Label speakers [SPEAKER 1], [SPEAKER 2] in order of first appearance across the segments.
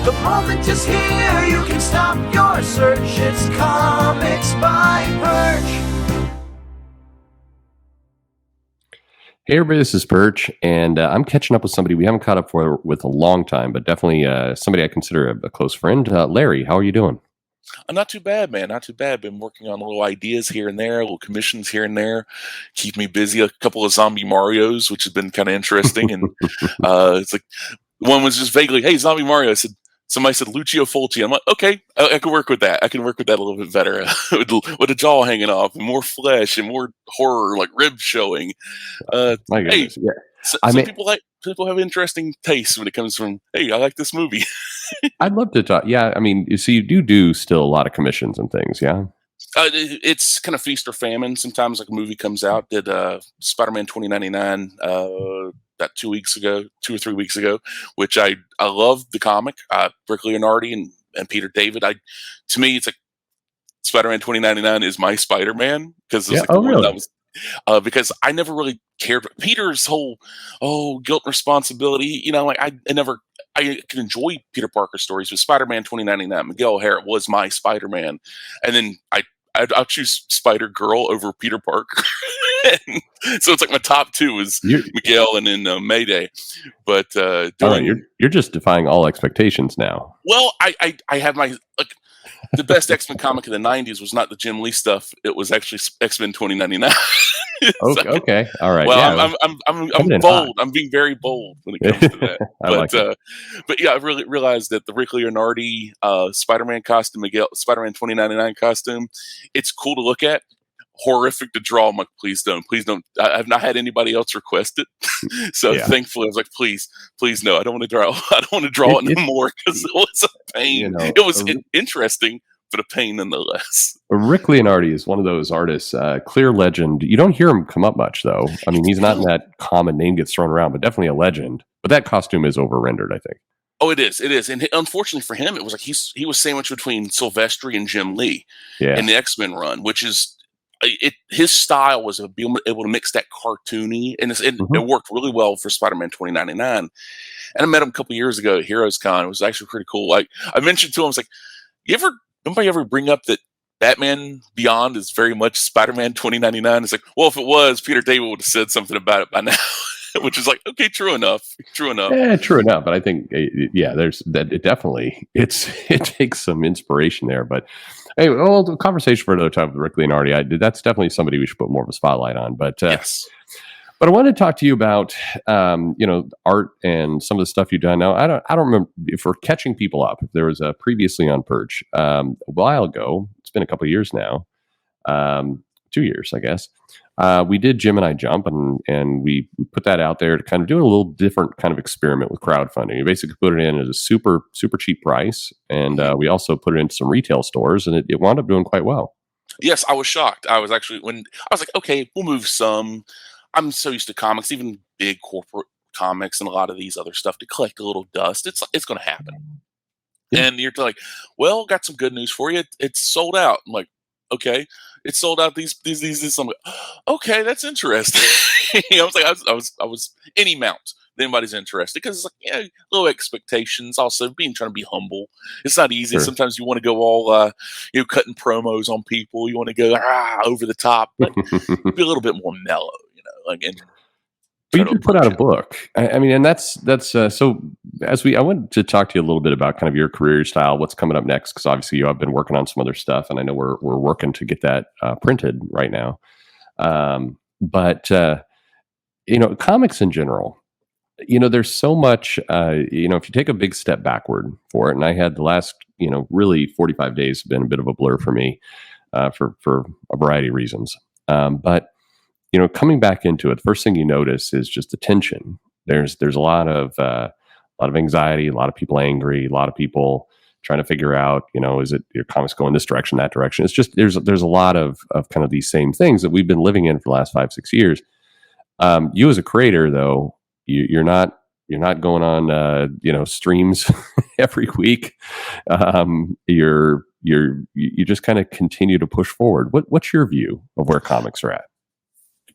[SPEAKER 1] The moment is here, you can stop your search. It's Comics by Perch.
[SPEAKER 2] Hey everybody, this is Perch, and I'm catching up with somebody we haven't caught up with a long time, but definitely somebody I consider a close friend. Larry, how are you doing?
[SPEAKER 3] Not too bad, man. Not too bad. Been working on little ideas here and there, little commissions here and there. Keep me busy. A couple of zombie Marios, which has been kind of interesting. And it's like one was just vaguely, "Hey, zombie Mario." I said, somebody said Lucio Fulci. I'm like, okay, I can work with that. I can work with that a little bit better with the jaw hanging off and more flesh and more horror, like ribs showing.
[SPEAKER 2] My goodness,
[SPEAKER 3] Hey,
[SPEAKER 2] yeah.
[SPEAKER 3] people have interesting tastes when it comes from, hey, I like this movie.
[SPEAKER 2] I'd love to talk. Yeah, I mean, you see, you do still a lot of commissions and things, yeah?
[SPEAKER 3] It's kind of feast or famine. Sometimes, like a movie comes out. Did Spider-Man 2099 that 2 or 3 weeks ago, which I loved the comic. Rick Leonardi and Peter David. To me, it's like Spider-Man 2099 is my Spider-Man because it's like the one that was. Because I never really cared. Peter's whole guilt and responsibility. Like I can enjoy Peter Parker stories, but Spider-Man 2099, Miguel O'Hara was my Spider-Man, and then I'll choose Spider Girl over Peter Parker. So it's like my top two is Miguel and then Mayday. But
[SPEAKER 2] all right, you're just defying all expectations now.
[SPEAKER 3] Well, I have my the best X-Men comic of the 90s was not the Jim Lee stuff. It was actually X-Men 2099.
[SPEAKER 2] Okay. All right.
[SPEAKER 3] Well,
[SPEAKER 2] yeah,
[SPEAKER 3] I'm bold. I'm being very bold when it comes to that. But yeah, I really realized that the Rick Leonardi Spider-Man costume, Miguel Spider-Man 2099 costume, it's cool to look at. Horrific to draw. I'm like, please don't. I've not had anybody else request it, so thankfully I was like, please no, I don't want to draw. I don't want to draw it anymore because it was a pain. It was interesting, but a pain nonetheless.
[SPEAKER 2] Rick Leonardi is one of those artists, clear legend. You don't hear him come up much, though. I mean, he's not in that common name gets thrown around, but definitely a legend. But that costume is over-rendered, I think.
[SPEAKER 3] Oh, it is, and unfortunately for him, it was like he was sandwiched between Silvestri and Jim Lee in the X-Men run, which is. His style was being able to mix that cartoony, and it worked really well for Spider-Man 2099. And I met him a couple years ago at Heroes Con. It was actually pretty cool. Like I mentioned to him, I was like, nobody ever bring up that Batman Beyond is very much Spider-Man 2099? It's like, well, if it was, Peter David would have said something about it by now. Which is like, okay, true enough.
[SPEAKER 2] Yeah, true enough. But I think, there's that. It definitely it takes some inspiration there. But hey, the conversation for another time with Rick Leonardi. That's definitely somebody we should put more of a spotlight on. But
[SPEAKER 3] yes.
[SPEAKER 2] But I wanted to talk to you about art and some of the stuff you've done. Now, I don't remember if we're catching people up. There was a previously on Perch a while ago. It's been a couple of years now. 2 years, I guess. We did Jim and I Jump, and we put that out there to kind of do a little different kind of experiment with crowdfunding. We basically put it in at a super, super cheap price, and we also put it into some retail stores, and it wound up doing quite well.
[SPEAKER 3] Yes, I was shocked. I was like, okay, we'll move some. I'm so used to comics, even big corporate comics and a lot of these other stuff, to collect a little dust. It's going to happen. Yeah. And you're like, well, got some good news for you. It's sold out. I'm like, okay, it's sold out. These. I'm like, okay, that's interesting. I was like, I was any amount. Anybody's interested because it's like, low expectations. Also, trying to be humble. It's not easy. Sure. Sometimes you want to go all, cutting promos on people. You want to go over the top, but be a little bit more mellow. But
[SPEAKER 2] you did put out a book. I mean, and that's so. I wanted to talk to you a little bit about kind of your career style, what's coming up next, because obviously you have been working on some other stuff, and I know we're working to get that printed right now. But comics in general, there's so much. If you take a big step backward for it, and I had the last, really 45 days have been a bit of a blur for me, for a variety of reasons. But coming back into it, the first thing you notice is just the tension. There's a lot of anxiety, a lot of people angry, a lot of people trying to figure out, is it your comics going this direction, that direction? It's just there's a lot of kind of these same things that we've been living in for the last 5-6 years. You as a creator, though, you're not going on streams every week. You just kind of continue to push forward. What's your view of where comics are at?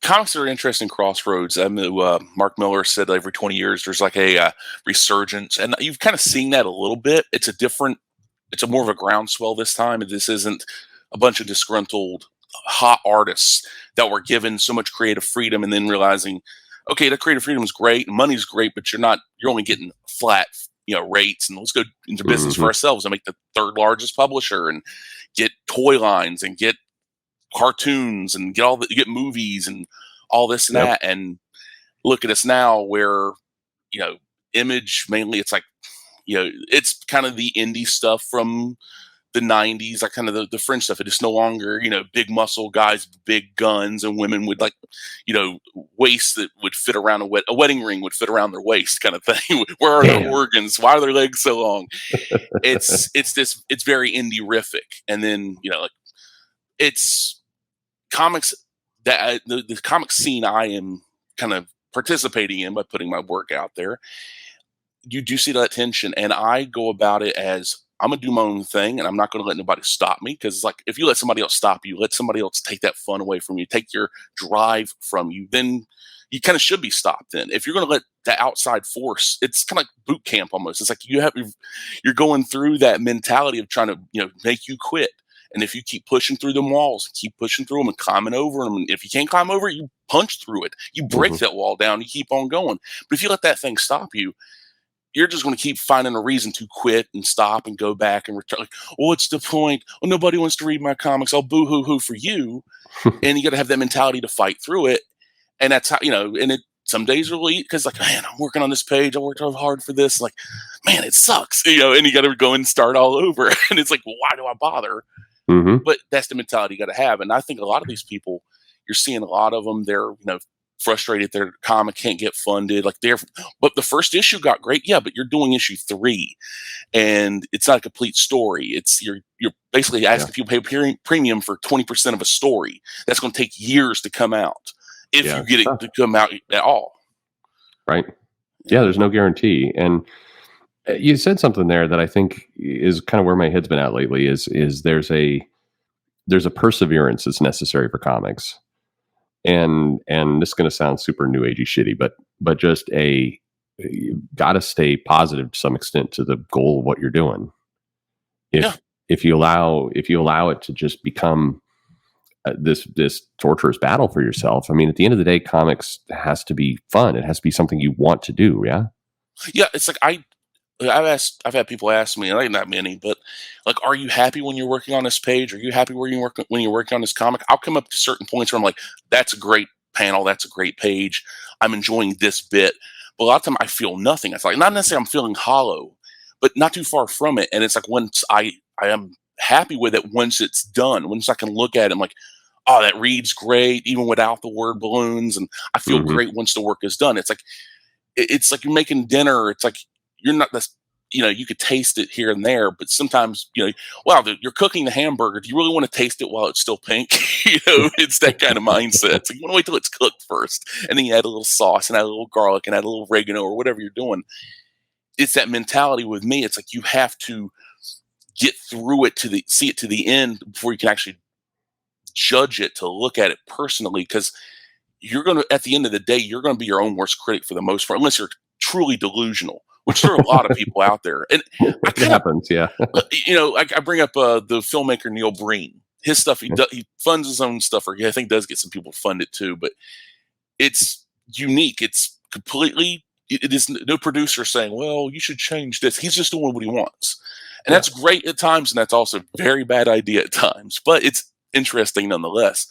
[SPEAKER 3] comics are an interesting crossroads. I know Mark Miller said every 20 years there's like a resurgence, and you've kind of seen that a little bit. It's a more of a groundswell this time. This isn't a bunch of disgruntled hot artists that were given so much creative freedom and then realizing, okay, the creative freedom is great and money's great, but you're only getting flat, rates, and let's go into business for ourselves and make the third largest publisher and get toy lines and get cartoons and get movies and all this and that. And look at us now where, Image mainly, it's like, it's kind of the indie stuff from the 90s, like kind of the fringe stuff. It is no longer, big muscle guys, big guns, and women with like, waists that would fit around a wedding ring would fit around their waist kind of thing. Where are their organs? Why are their legs so long? It's very indie-rific. And then, like it's comics that the comic scene I am kind of participating in by putting my work out there. You do see that tension, and I go about it as I'm gonna do my own thing, and I'm not gonna let nobody stop me. Because like, if you let somebody else stop you, let somebody else take that fun away from you, take your drive from you, then you kind of should be stopped. Then, if you're gonna let the outside force, it's kind of like boot camp almost. It's like you're going through that mentality of trying to make you quit. And if you keep pushing through them walls, keep pushing through them and climbing over them, and if you can't climb over it, you punch through it. You break that wall down. You keep on going. But if you let that thing stop you, you're just going to keep finding a reason to quit and stop and go back and return. Like, what's the point? Oh, nobody wants to read my comics. I'll boo-hoo-hoo for you. And you got to have that mentality to fight through it. And that's how, and it, some days are late because like, man, I'm working on this page. I worked hard for this. Like, man, it sucks. And you got to go and start all over. And it's like, well, why do I bother? But that's the mentality you got to have. And I think a lot of these people, you're seeing a lot of them, they're, frustrated their comic can't get funded. But the first issue got great. Yeah, but you're doing issue 3 and it's not a complete story. It's you're basically asking people to pay premium for 20% of a story. That's going to take years to come out if you get it to come out at all. Right.
[SPEAKER 2] Yeah, there's no guarantee. And you said something there that I think is kind of where my head's been at lately is there's a perseverance that's necessary for comics. And this is going to sound super new agey shitty, but just you got to stay positive to some extent to the goal of what you're doing. If you allow it to just become this torturous battle for yourself, I mean, at the end of the day, comics has to be fun. It has to be something you want to do. Yeah.
[SPEAKER 3] Yeah. It's like I've had people ask me, like not many, but like, are you happy when you're working on this page? Are you happy when you're working on this comic? I'll come up to certain points where I'm like, that's a great panel. That's a great page. I'm enjoying this bit. But a lot of time I feel nothing. It's like, not necessarily I'm feeling hollow, but not too far from it. And it's like, once I am happy with it, once it's done, once I can look at it, I'm like, oh, that reads great, even without the word balloons. And I feel great once the work is done. It's like you're making dinner. It's like, you're not this, you could taste it here and there, but sometimes, wow, you're cooking the hamburger. Do you really want to taste it while it's still pink? It's that kind of mindset. So you want to wait till it's cooked first, and then you add a little sauce and add a little garlic and add a little oregano or whatever you're doing. It's that mentality with me. It's like you have to get through it see it to the end before you can actually judge it, to look at it personally, because at the end of the day, you're going to be your own worst critic for the most part, unless you're truly delusional, which there are a lot of people out there. And
[SPEAKER 2] it happens, yeah.
[SPEAKER 3] I bring up the filmmaker Neil Breen. His stuff, he funds his own stuff, or I think does get some people to fund it too. But it's unique. It's completely. It is no producer saying, "Well, you should change this." He's just doing what he wants, and that's great at times, and that's also a very bad idea at times. But it's interesting nonetheless.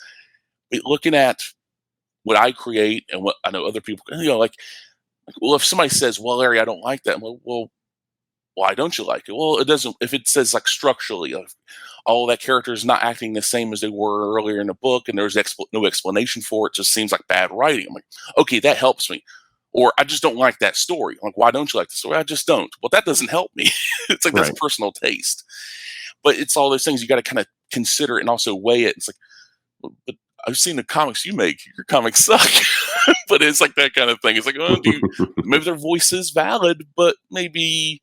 [SPEAKER 3] But looking at what I create and what I know other people, well, if somebody says, "Well, Larry, I don't like that," well, why don't you like it? Well, it doesn't. If it says like structurally, all that character is not acting the same as they were earlier in the book, and there's no explanation for it, just seems like bad writing. I'm like, okay, that helps me. Or I just don't like that story. I'm like, why don't you like the story? I just don't. Well, that doesn't help me. It's like that's personal taste. But it's all those things you got to kind of consider and also weigh it. It's like, but I've seen the comics you make. Your comics suck. But it's like that kind of thing. It's like, maybe their voice is valid, but maybe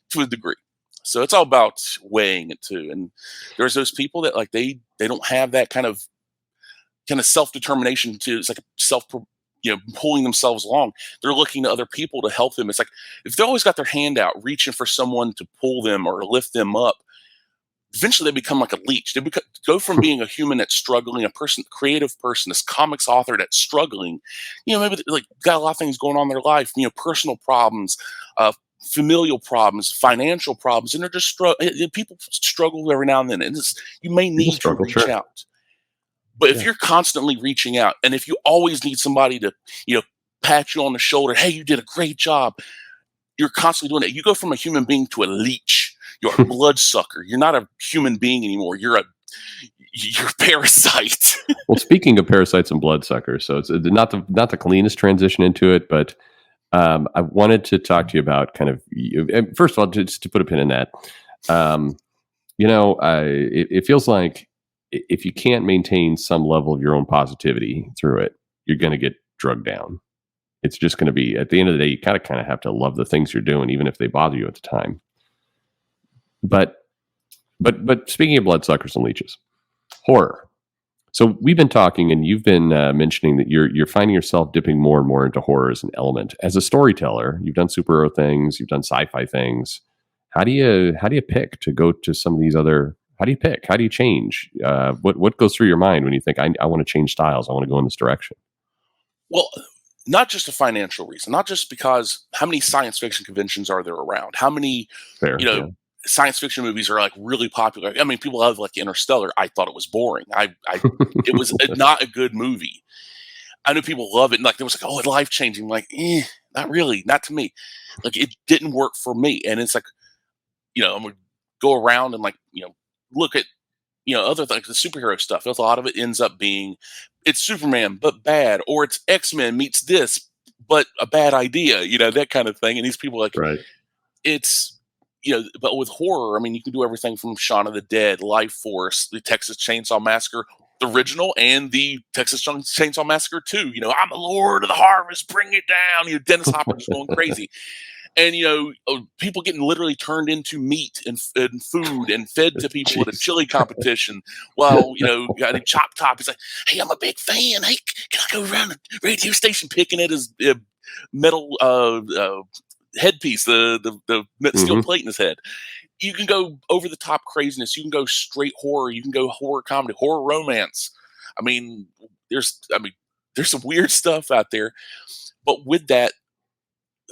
[SPEAKER 3] to a degree. So it's all about weighing it too. And there's those people that like they don't have that kind of kind of self-determination to, it's like pulling themselves along. They're looking to other people to help them. It's like if they always got their hand out reaching for someone to pull them or lift them up, eventually they become like a leech. They go from being a human that's struggling, a person, creative person, this comics author that's struggling, maybe like got a lot of things going on in their life, personal problems, familial problems, financial problems, and they're just people struggle every now and then, and you may need to reach out. But if you're constantly reaching out, and if you always need somebody to, pat you on the shoulder, hey, you did a great job, you're constantly doing it. You go from a human being to a leech. You're a bloodsucker. You're not a human being anymore. You're a parasite.
[SPEAKER 2] Well, speaking of parasites and bloodsuckers, so it's not the cleanest transition into it, but I wanted to talk to you about kind of, first of all, just to put a pin in that. It feels like if you can't maintain some level of your own positivity through it, you're going to get drugged down. It's just going to be, at the end of the day, you kind of have to love the things you're doing, even if they bother you at the time. But speaking of bloodsuckers and leeches, horror. So we've been talking, and you've been mentioning that you're finding yourself dipping more and more into horror as an element. As a storyteller, you've done superhero things, you've done sci-fi things. How do you pick to go to some of these other? How do you pick? How do you change? What goes through your mind when you think I want to change styles? I want to go in this direction.
[SPEAKER 3] Well, not just a financial reason, not just because how many science fiction conventions are there around? How many, science fiction movies are like really popular? I mean, people love like Interstellar. I thought it was boring. It was not a good movie. I know people love it. And like, there was like, oh, it's life changing. Like, not really, not to me. Like, it didn't work for me. And it's like, I'm going to go around and like, look at, other like the superhero stuff. A lot of it ends up being, it's Superman, but bad, or it's X-Men meets this, but a bad idea, that kind of thing. And these people like,
[SPEAKER 2] right.
[SPEAKER 3] It's, but with horror, I mean, you can do everything from Shaun of the Dead, Life Force, the Texas Chainsaw Massacre, the original, and the Texas Chainsaw Massacre 2. I'm the Lord of the Harvest, bring it down. Dennis Hopper's going crazy. And, people getting literally turned into meat and food and fed to people at a chili competition. While, got a Chop Top. He's like, hey, I'm a big fan. Hey, can I go around the radio station picking at his metal headpiece, the steel plate in his head? You can go over the top craziness. You can go straight horror. You can go horror comedy, horror romance. I mean, there's some weird stuff out there. But with that,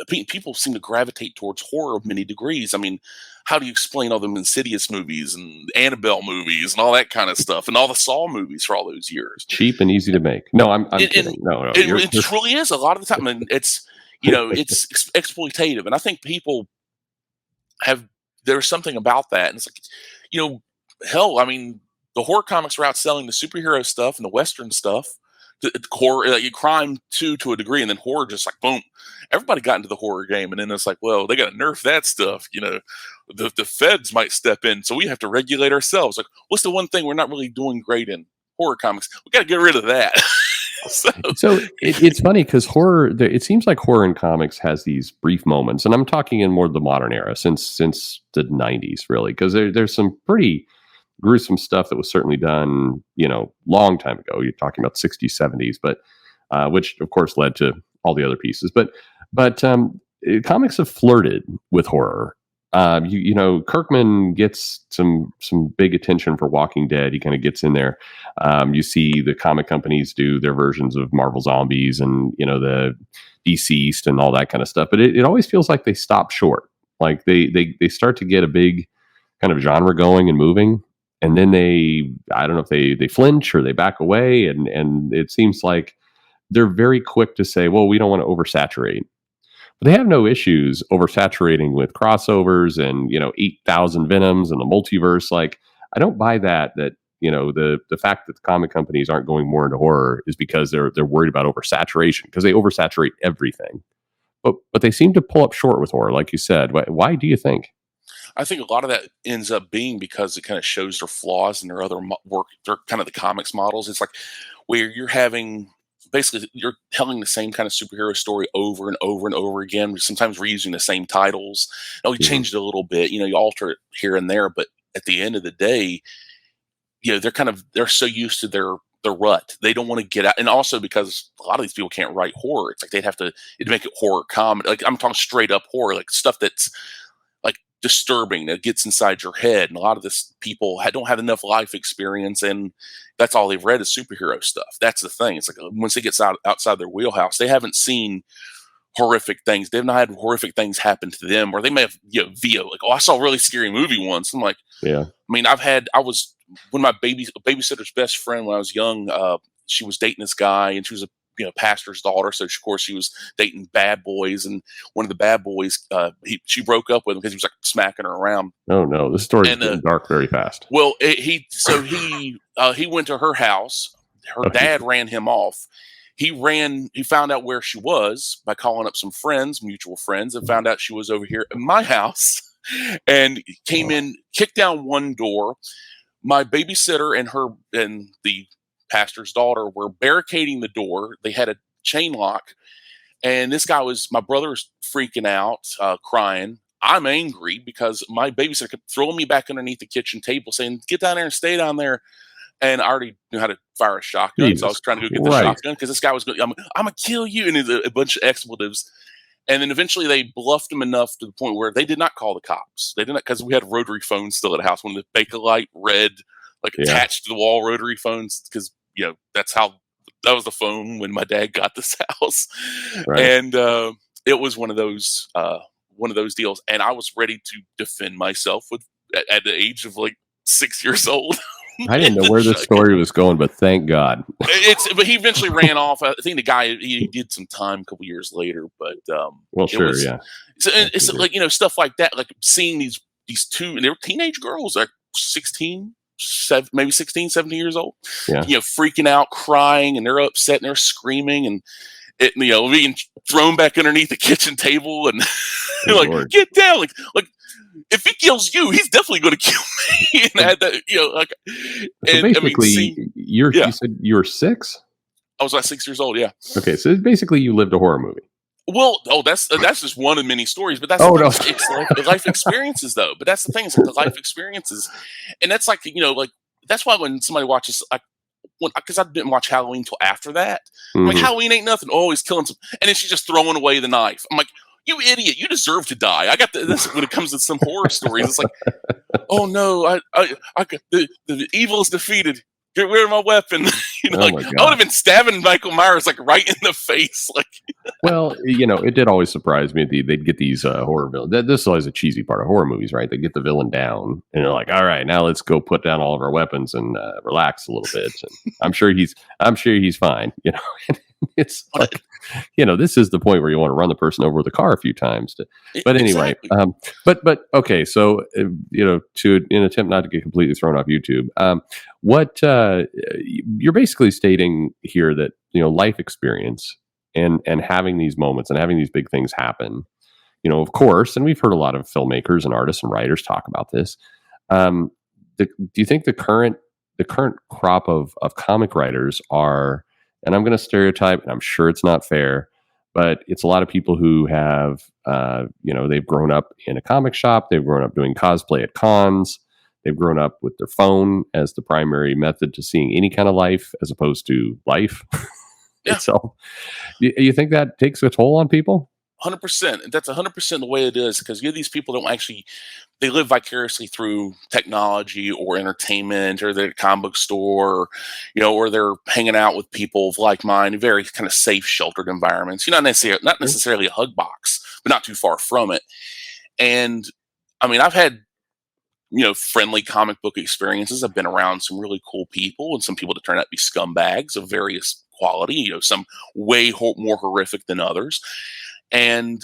[SPEAKER 3] people seem to gravitate towards horror of many degrees. I mean, how do you explain all the Insidious movies and Annabelle movies and all that kind of stuff and all the Saw movies for all those years?
[SPEAKER 2] Cheap and easy to make. No, I'm kidding. No,
[SPEAKER 3] it truly is a lot of the time. And it's, it's exploitative. And I think people there's something about that. And it's like, hell, I mean, the horror comics were outselling the superhero stuff and the Western stuff. The horror, crime too, to a degree, and then horror just like boom. Everybody got into the horror game, and then it's like, well, they got to nerf that stuff. The feds might step in, so we have to regulate ourselves. Like, what's the one thing we're not really doing great in? Horror comics. We got to get rid of that.
[SPEAKER 2] So it's funny because horror. It seems like horror in comics has these brief moments, and I'm talking in more the modern era, since the '90s, really, because there's some pretty gruesome stuff that was certainly done, long time ago. You're talking about 60s, 70s, but which of course led to all the other pieces. But comics have flirted with horror. Kirkman gets some big attention for Walking Dead. He kind of gets in there. You see the comic companies do their versions of Marvel Zombies and the Deceased and all that kind of stuff. But it always feels like they stop short. Like they start to get a big kind of genre going and moving. And then I don't know if they flinch or they back away. And it seems like they're very quick to say, well, we don't want to oversaturate. But they have no issues oversaturating with crossovers and, 8,000 Venoms and the multiverse. Like, I don't buy that, the fact that the comic companies aren't going more into horror is because they're worried about oversaturation, because they oversaturate everything. But they seem to pull up short with horror, like you said. Why do you think?
[SPEAKER 3] I think a lot of that ends up being because it kind of shows their flaws in their other work. They're kind of the comics models. It's like where you're telling the same kind of superhero story over and over and over again. Sometimes we're using the same titles. We changed it a little bit, you alter it here and there, but at the end of the day, they're so used to their the rut. They don't want to get out. And also because a lot of these people can't write horror. It's like it'd make it horror comedy. Like I'm talking straight up horror, like stuff that's like disturbing that gets inside your head. And a lot of this people don't have enough life experience, and that's all they've read is superhero stuff. That's the thing. It's like once it gets outside their wheelhouse, they haven't seen horrific things. They've not had horrific things happen to them, or they may have, VO, like, oh, I saw a really scary movie once. I'm like,
[SPEAKER 2] yeah.
[SPEAKER 3] I mean, when my babysitter's best friend when I was young, she was dating this guy, and she was a pastor's daughter, so of course she was dating bad boys, and one of the bad boys, she broke up with him because he was like smacking her around.
[SPEAKER 2] Oh no, this story's getting dark very fast.
[SPEAKER 3] Well, he went to her house. Her dad ran him off. He found out where she was by calling up some friends, mutual friends, and found out she was over here at my house, and came in, kicked down one door. My babysitter and the pastor's daughter were barricading the door. They had a chain lock, and my brother's freaking out, crying. I'm angry because my babysitter kept throwing me back underneath the kitchen table saying, get down there and stay down there. And I already knew how to fire a shotgun. So I was trying to go get the shotgun because this guy was going, I'm going to kill you. And a bunch of expletives. And then eventually they bluffed him enough to the point where they did not call the cops. They did not, because we had rotary phones still at the house, one of the Bakelite red, like attached to the wall rotary phones. Because, that was the phone when my dad got this house. Right. And it was one of those deals. And I was ready to defend myself at the age of like 6 years old.
[SPEAKER 2] I didn't know where this story was going, but thank God.
[SPEAKER 3] But he eventually ran off. I think the guy, he did some time a couple years later, but
[SPEAKER 2] yeah.
[SPEAKER 3] So it's like, stuff like that, like seeing these two, and they were teenage girls, like 16, maybe 16, 17 years old, freaking out, crying, and they're upset and they're screaming, and being thrown back underneath the kitchen table, and like, Lord, get down, like if he kills you, he's definitely going to kill me. And I had that,
[SPEAKER 2] So basically, you said you were 6?
[SPEAKER 3] I was like 6 years old. Yeah.
[SPEAKER 2] Okay, so basically, you lived a horror movie.
[SPEAKER 3] Well, that's just one of many stories, but that's it's like life experiences, though. But that's the thing, is like the life experiences, and that's like that's why when somebody watches because I didn't watch Halloween till after that. I'm like, Halloween ain't nothing. Oh, he's killing some, and then she's just throwing away the knife. I'm like, you idiot! You deserve to die. I got this when it comes to some horror stories. It's like, oh no, the evil is defeated. Get rid of my weapon. I would have been stabbing Michael Myers like right in the face. Like,
[SPEAKER 2] well, it did always surprise me. They'd get these horror villains. This is always a cheesy part of horror movies, right? They get the villain down, and they're like, "All right, now let's go put down all of our weapons and relax a little bit." And I'm sure he's fine. It's like, this is the point where you want to run the person over with a car a few times. But anyway, but okay. So, to in attempt not to get completely thrown off YouTube, what you're basically stating here that, life experience and having these moments and having these big things happen, of course, and we've heard a lot of filmmakers and artists and writers talk about this. Do you think the current crop of comic writers are, and I'm going to stereotype, and I'm sure it's not fair, but it's a lot of people who have, they've grown up in a comic shop. They've grown up doing cosplay at cons. They've grown up with their phone as the primary method to seeing any kind of life, as opposed to life itself. You think that takes a toll on people?
[SPEAKER 3] 100%. That's 100% the way it is, because these people they live vicariously through technology or entertainment, or they're at a comic book store, or they're hanging out with people of like mind, very kind of safe, sheltered environments. Not necessarily a hug box, but not too far from it. And I mean, I've had friendly comic book experiences. I've been around some really cool people, and some people that turn out to be scumbags of various quality. Some way more horrific than others. And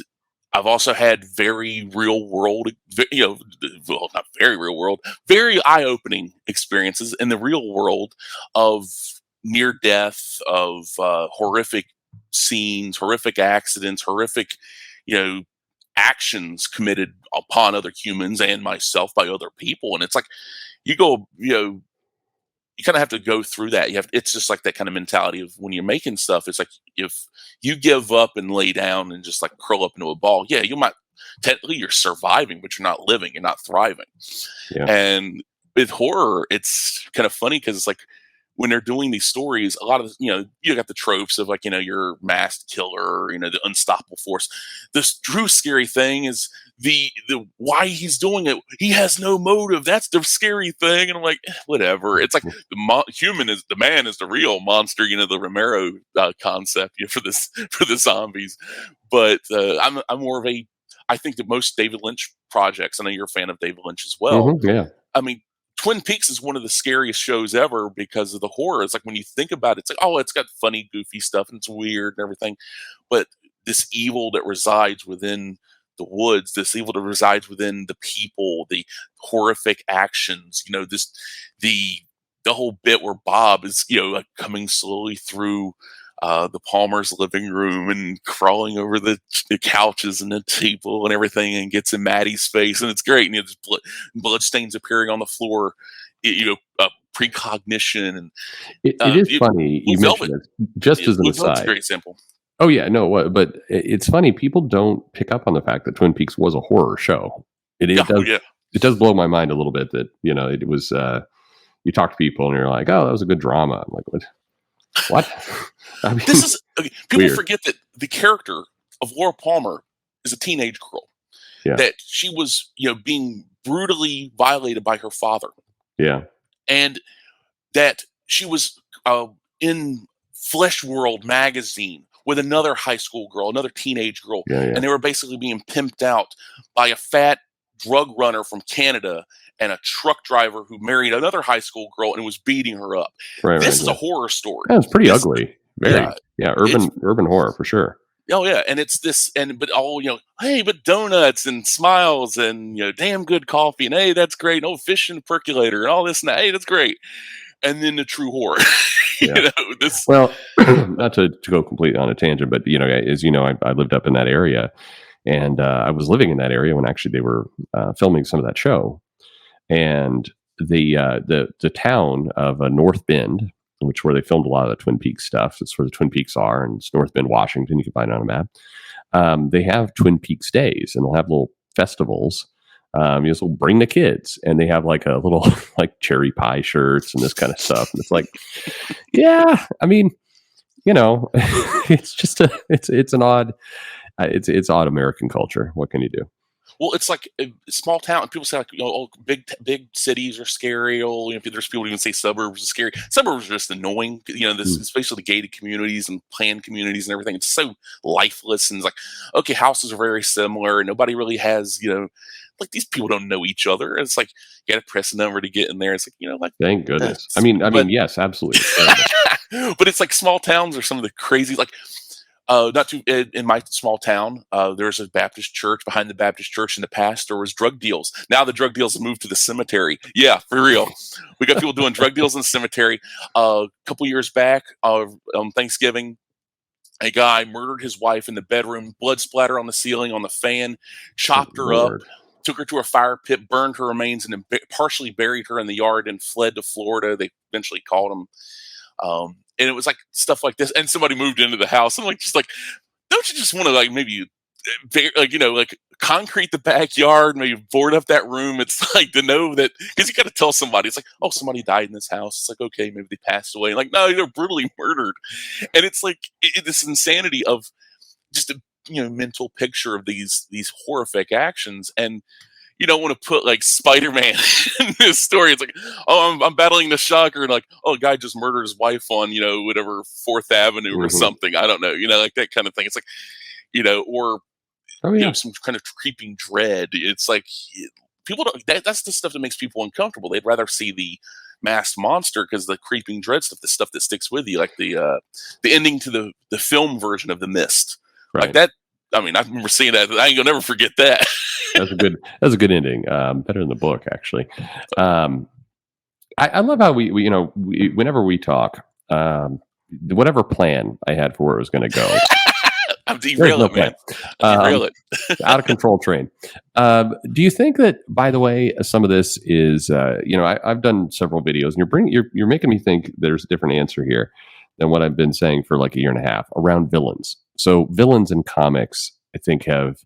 [SPEAKER 3] I've also had very real world, not very real world, very eye-opening experiences in the real world of near death, of horrific scenes, horrific accidents, horrific, actions committed upon other humans and myself by other people. And it's like, you kind of have to go through that. It's just like that kind of mentality of when you're making stuff. It's like, if you give up and lay down and just like curl up into a ball, you might, technically you're surviving, but you're not living, you're not thriving. Yeah. And with horror, it's kind of funny because it's like, when they're doing these stories, a lot of, you got the tropes of like, your masked killer, the unstoppable force. This true scary thing is the why he's doing it. He has no motive. That's the scary thing. And I'm like, whatever. It's like the man is the real monster. The Romero concept for the zombies. But I'm more of I think that most David Lynch projects. I know you're a fan of David Lynch as well.
[SPEAKER 2] Mm-hmm, yeah.
[SPEAKER 3] I mean, Twin Peaks is one of the scariest shows ever because of the horror. It's like when you think about it, it's like, oh, it's got funny, goofy stuff and it's weird and everything. But this evil that resides within the woods, this evil that resides within the people, the horrific actions, the whole bit where Bob is, like coming slowly through the Palmer's living room and crawling over the couches and the table and everything and gets in Maddie's face. And it's great. And there's blood stains appearing on the floor, precognition. And
[SPEAKER 2] it is funny. You mentioned it just as an aside.
[SPEAKER 3] It's a great example.
[SPEAKER 2] Oh yeah, no, but it's funny. People don't pick up on the fact that Twin Peaks was a horror show. It does blow my mind a little bit that, it was, you talk to people and you're like, oh, that was a good drama. I'm like, what? I mean,
[SPEAKER 3] people
[SPEAKER 2] weird.
[SPEAKER 3] Forget that the character of Laura Palmer is a teenage girl.
[SPEAKER 2] Yeah.
[SPEAKER 3] That she was, being brutally violated by her father.
[SPEAKER 2] Yeah.
[SPEAKER 3] And that she was in Flesh World magazine with another high school girl, another teenage girl.
[SPEAKER 2] Yeah.
[SPEAKER 3] And they were basically being pimped out by a fat drug runner from Canada and a truck driver who married another high school girl and was beating her up. This is a horror story.
[SPEAKER 2] Yeah, it's pretty ugly. Very. Urban horror for sure.
[SPEAKER 3] Oh yeah, and it's this, but all hey, but donuts and smiles and damn good coffee and hey, that's great. And, fish in the percolator and all this and that. Hey, that's great. And then the true horror.
[SPEAKER 2] Yeah. Well, not to go completely on a tangent, but as I lived up in that area, and I was living in that area when actually they were filming some of that show, and the town of North Bend, which where they filmed a lot of the Twin Peaks stuff. It's where the Twin Peaks are, and it's North Bend, Washington. You can find it on a map. They have Twin Peaks days, and they'll have little festivals. Will bring the kids, and they have like a little like cherry pie shirts and this kind of stuff. And it's like, yeah, I mean, it's just it's an odd, it's odd American culture. What can you do?
[SPEAKER 3] Well, it's like a small town. People say like, big cities are scary. There's people who even say suburbs are scary. Suburbs are just annoying. Especially the gated communities and planned communities and everything. It's so lifeless and it's like, okay, houses are very similar and nobody really has, like these people don't know each other. It's like you got to press a number to get in there. It's like like
[SPEAKER 2] thank goodness. I mean, yes, absolutely.
[SPEAKER 3] But it's like small towns are some of the crazy like. Not too in my small town. There's a Baptist church. Behind the Baptist church in the past, there was drug deals. Now the drug deals have moved to the cemetery. Yeah, for real. We got people doing drug deals in the cemetery. A couple years back, on Thanksgiving, a guy murdered his wife in the bedroom. Blood splatter on the ceiling, on the fan. Chopped her up. Took her to a fire pit, burned her remains, and then partially buried her in the yard and fled to Florida. They eventually caught him. And it was like stuff like this. And somebody moved into the house. I'm like, don't you just want to like maybe like concrete the backyard, maybe board up that room? It's like to know that because you got to tell somebody. It's like, oh, somebody died in this house. It's like, okay, maybe they passed away. Like, no, they're brutally murdered. And it's like this insanity of just a mental picture of these horrific actions. And you don't want to put like Spider-Man in this story. It's like, oh, I'm battling the shocker, and like, oh, a guy just murdered his wife on whatever 4th Avenue or something. I don't know, like that kind of thing. It's like, or some kind of creeping dread. It's like people don't. That's the stuff that makes people uncomfortable. They'd rather see the masked monster because the creeping dread stuff, the stuff that sticks with you, like the ending to the film version of The Mist, like that. I mean, I remember seeing that. I ain't gonna never forget that.
[SPEAKER 2] That's a good ending. Better than the book, actually. I love how we whenever we talk, whatever plan I had for where it was going to go,
[SPEAKER 3] I'm derailing it, man. Derail it.
[SPEAKER 2] Out of control train. Do you think that, by the way, some of this is, I've done several videos, and you're making me think there's a different answer here than what I've been saying for like a year and a half around villains. So villains in comics, I think, have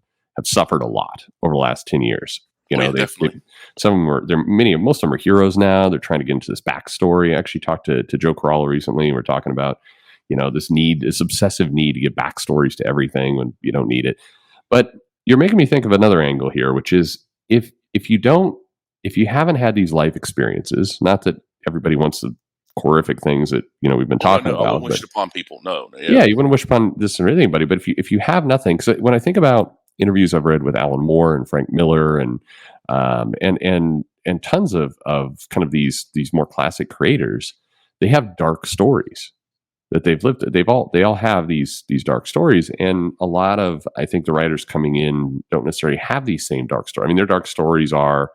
[SPEAKER 2] suffered a lot over the last 10 years. You know,
[SPEAKER 3] definitely.
[SPEAKER 2] some of them are, most of them are heroes now. They're trying to get into this backstory. I actually talked to Joe Corolla recently, and we're talking about, this obsessive need to give backstories to everything when you don't need it. But you're making me think of another angle here, which is if you haven't had these life experiences, not that everybody wants the horrific things that we've been talking about.
[SPEAKER 3] I wouldn't wish it upon people. No.
[SPEAKER 2] Yeah, you wouldn't wish upon this or anybody. But if you have nothing, because when I think about interviews I've read with Alan Moore and Frank Miller and tons of kind of these more classic creators, they have dark stories that they've lived. They all have these dark stories, and a lot of, I think, the writers coming in don't necessarily have these same dark stories. I mean, their dark stories are,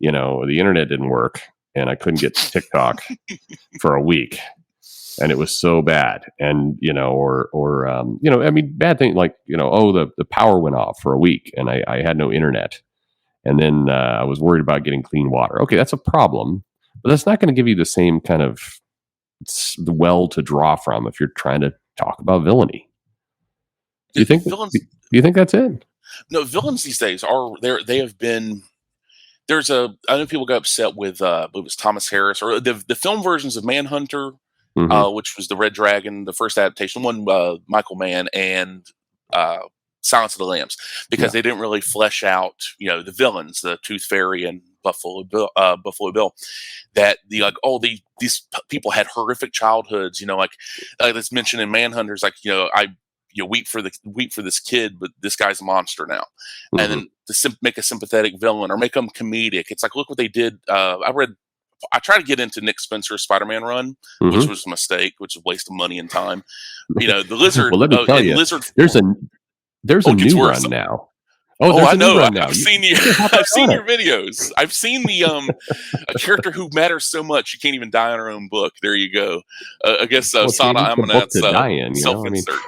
[SPEAKER 2] the internet didn't work and I couldn't get to TikTok for a week, and it was so bad. And I mean, bad thing like the power went off for a week and I had no internet, and then I was worried about getting clean water. Okay, that's a problem, but that's not going to give you the same kind of the well to draw from if you're trying to talk about villainy. Do you think villains? Do you think that's it?
[SPEAKER 3] No, villains these days are there. They have been. I know people got upset with it was Thomas Harris or the film versions of Manhunter, which was the Red Dragon, the first adaptation one, Michael Mann, and Silence of the Lambs, because they didn't really flesh out the villains, the Tooth Fairy and Buffalo Bill, that these people had horrific childhoods, like that's mentioned in Manhunters, like weep for this kid, but this guy's a monster now, and then to make a sympathetic villain or make them comedic. It's like, look what they did. I tried to get into Nick Spencer's Spider-Man run, which was a mistake, which is a waste of money and time. The Lizard.
[SPEAKER 2] Well, let me tell you,
[SPEAKER 3] Lizard.
[SPEAKER 2] There's a new run now.
[SPEAKER 3] I know. I've seen you. I've seen your videos. I've seen the a character who matters so much you can't even die on her own book. There you go. I guess Sana Amanat's self-insert.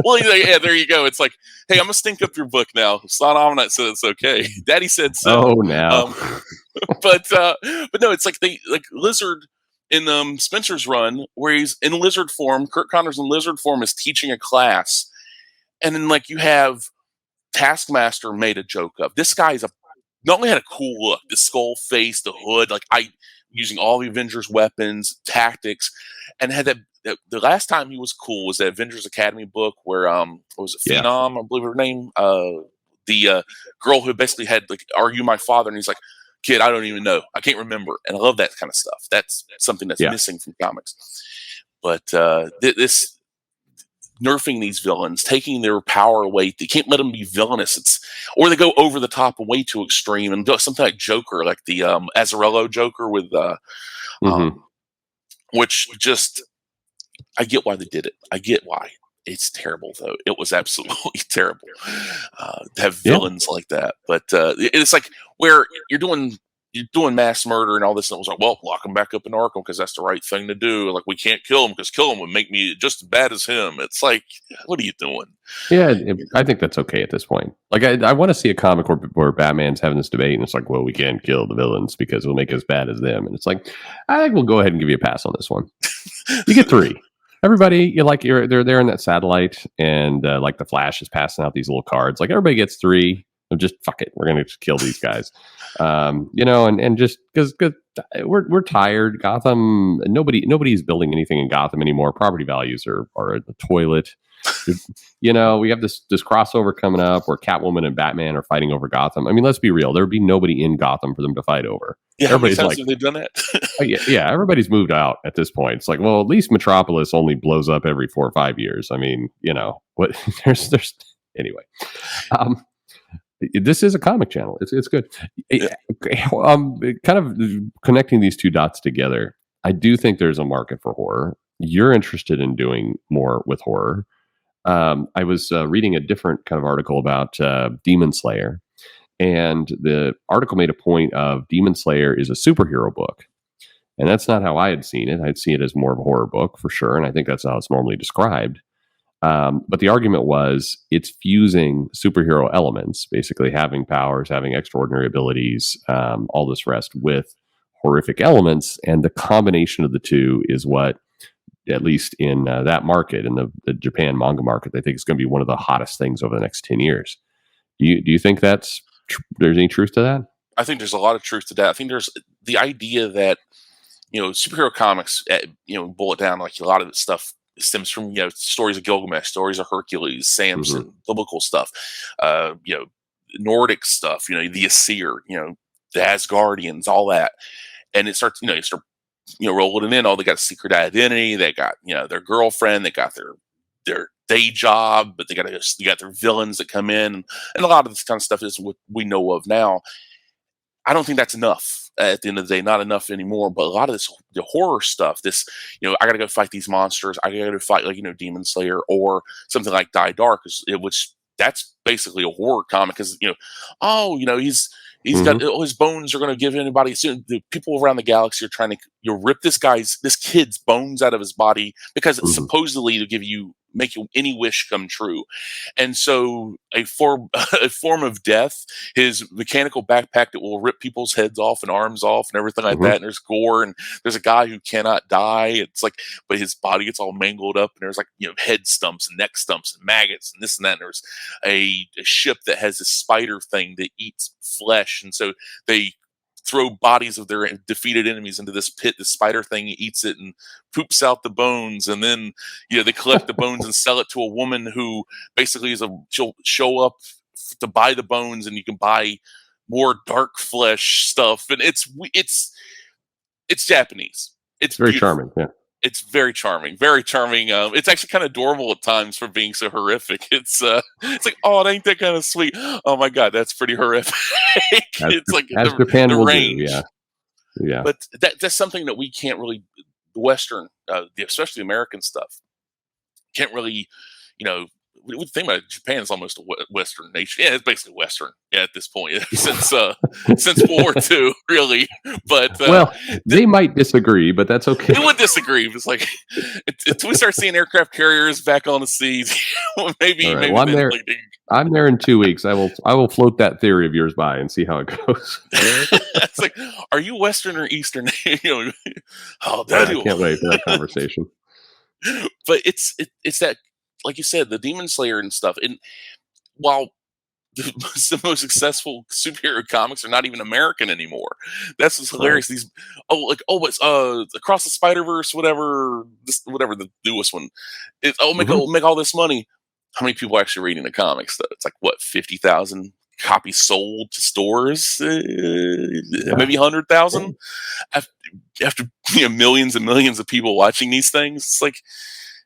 [SPEAKER 3] Well, yeah, there you go. It's like, hey, I'm gonna stink up your book now. Sana Amanat said it's okay. Daddy said so.
[SPEAKER 2] Oh, now.
[SPEAKER 3] But no, it's like Lizard in Spencer's run, where he's in lizard form. Kurt Connors in lizard form is teaching a class, and then you have Taskmaster made a joke of this guy's not only had a cool look, the skull face, the hood, using all the Avengers weapons, tactics, and had that the last time he was cool was the Avengers Academy book where what was it, Phenom, I believe her name, the girl who basically had "Are you my father?" and he's like, "Kid, I don't even know, I can't remember." And I love that kind of stuff. That's something that's missing from comics. But this nerfing these villains, taking their power away. They can't let them be villainous. Or they go over the top and way too extreme and do something like Joker, like the Azzarello Joker with which just, I get why they did it. I get why. It's terrible though. It was absolutely terrible to have villains like that. But it's like where you're doing mass murder and all this, and it was like, well, lock him back up in Arkham because that's the right thing to do. Like, we can't kill him because kill him would make me just as bad as him. It's like, what are you doing?
[SPEAKER 2] Yeah, I think that's okay at this point. Like, I want to see a comic where Batman's having this debate, and it's like, well, we can't kill the villains because we'll make it as bad as them. And it's like, I think we'll go ahead and give you a pass on this one. You get 3. Everybody, they're there in that satellite, and like the Flash is passing out these little cards. Like, everybody gets 3. Just fuck it, we're gonna just kill these guys, and just because we're tired. Gotham, nobody's building anything in Gotham anymore. Property values are at the toilet. We have this crossover coming up where Catwoman and Batman are fighting over Gotham. I mean, let's be real, there would be nobody in Gotham for them to fight over.
[SPEAKER 3] Yeah, everybody's like, have they done that?
[SPEAKER 2] yeah, everybody's moved out at this point. It's like, well, at least Metropolis only blows up every 4 or 5 years. I mean, what? there's anyway. This is a comic channel. It's good. Kind of connecting these two dots together, I do think there's a market for horror. You're interested in doing more with horror. I was reading a different kind of article about Demon Slayer, and the article made a point of Demon Slayer is a superhero book. And that's not how I had seen it. I'd seen it as more of a horror book for sure. And I think that's how it's normally described. But the argument was it's fusing superhero elements, basically having powers, having extraordinary abilities, all this rest with horrific elements. And the combination of the two is what, at least in that market, in the Japan manga market, they think is going to be one of the hottest things over the next 10 years. Do you think that's there's any truth to that?
[SPEAKER 3] I think there's a lot of truth to that. I think there's the idea that, superhero comics, boil it down, like a lot of the stuff stems from, stories of Gilgamesh, stories of Hercules, Samson, biblical stuff, Nordic stuff, the Aesir, the Asgardians, all that. And it starts, you start, rolling it in. Oh, they got a secret identity. They got, their girlfriend. They got their day job, but you got their villains that come in. And a lot of this kind of stuff is what we know of now. I don't think that's enough at the end of the day, not enough anymore. But a lot of the horror stuff, this, I got to go fight these monsters. I got to fight, like, Demon Slayer, or something like Die Dark, which that's basically a horror comic. Because, he's got his bones are going to give anybody. Soon the people around the galaxy are trying to rip this kid's bones out of his body because it's supposedly to make any wish come true. And so a form of death, his mechanical backpack that will rip people's heads off and arms off and everything like that. And there's gore, and there's a guy who cannot die. It's like, but his body gets all mangled up, and there's like, head stumps and neck stumps and maggots and this and that. And there's a ship that has this spider thing that eats flesh. And so they throw bodies of their defeated enemies into this pit. The spider thing eats it and poops out the bones. And then, they collect the bones and sell it to a woman who basically she'll show up to buy the bones, and you can buy more dark flesh stuff. And it's Japanese. It's
[SPEAKER 2] very
[SPEAKER 3] beautiful.
[SPEAKER 2] Charming. Yeah.
[SPEAKER 3] It's very charming, very charming. It's actually kind of adorable at times for being so horrific. It's like, oh, ain't that kind of sweet? Oh my God, that's pretty horrific. It's like
[SPEAKER 2] Japan
[SPEAKER 3] the
[SPEAKER 2] will
[SPEAKER 3] range.
[SPEAKER 2] do, yeah.
[SPEAKER 3] But that's something that we can't really, the Western, especially American stuff, can't really, we think about it, Japan is almost a Western nation. Yeah, it's basically Western at this point since World War II, really. But
[SPEAKER 2] they might disagree, but that's okay.
[SPEAKER 3] They would disagree. It's like if we start seeing aircraft carriers back on the seas, maybe.
[SPEAKER 2] Right. Well, I'm there in 2 weeks. I will float that theory of yours by and see how it goes.
[SPEAKER 3] It's like, are you Western or Eastern?
[SPEAKER 2] I can't wait for that conversation.
[SPEAKER 3] But it's that. Like you said, the Demon Slayer and stuff. And while the most successful superhero comics are not even American anymore, that's what's hilarious. These, it's Across the Spider-Verse, whatever the newest one. Make all this money. How many people are actually reading the comics though? It's like, what, 50,000 copies sold to stores, maybe 100,000 after millions and millions of people watching these things. It's like,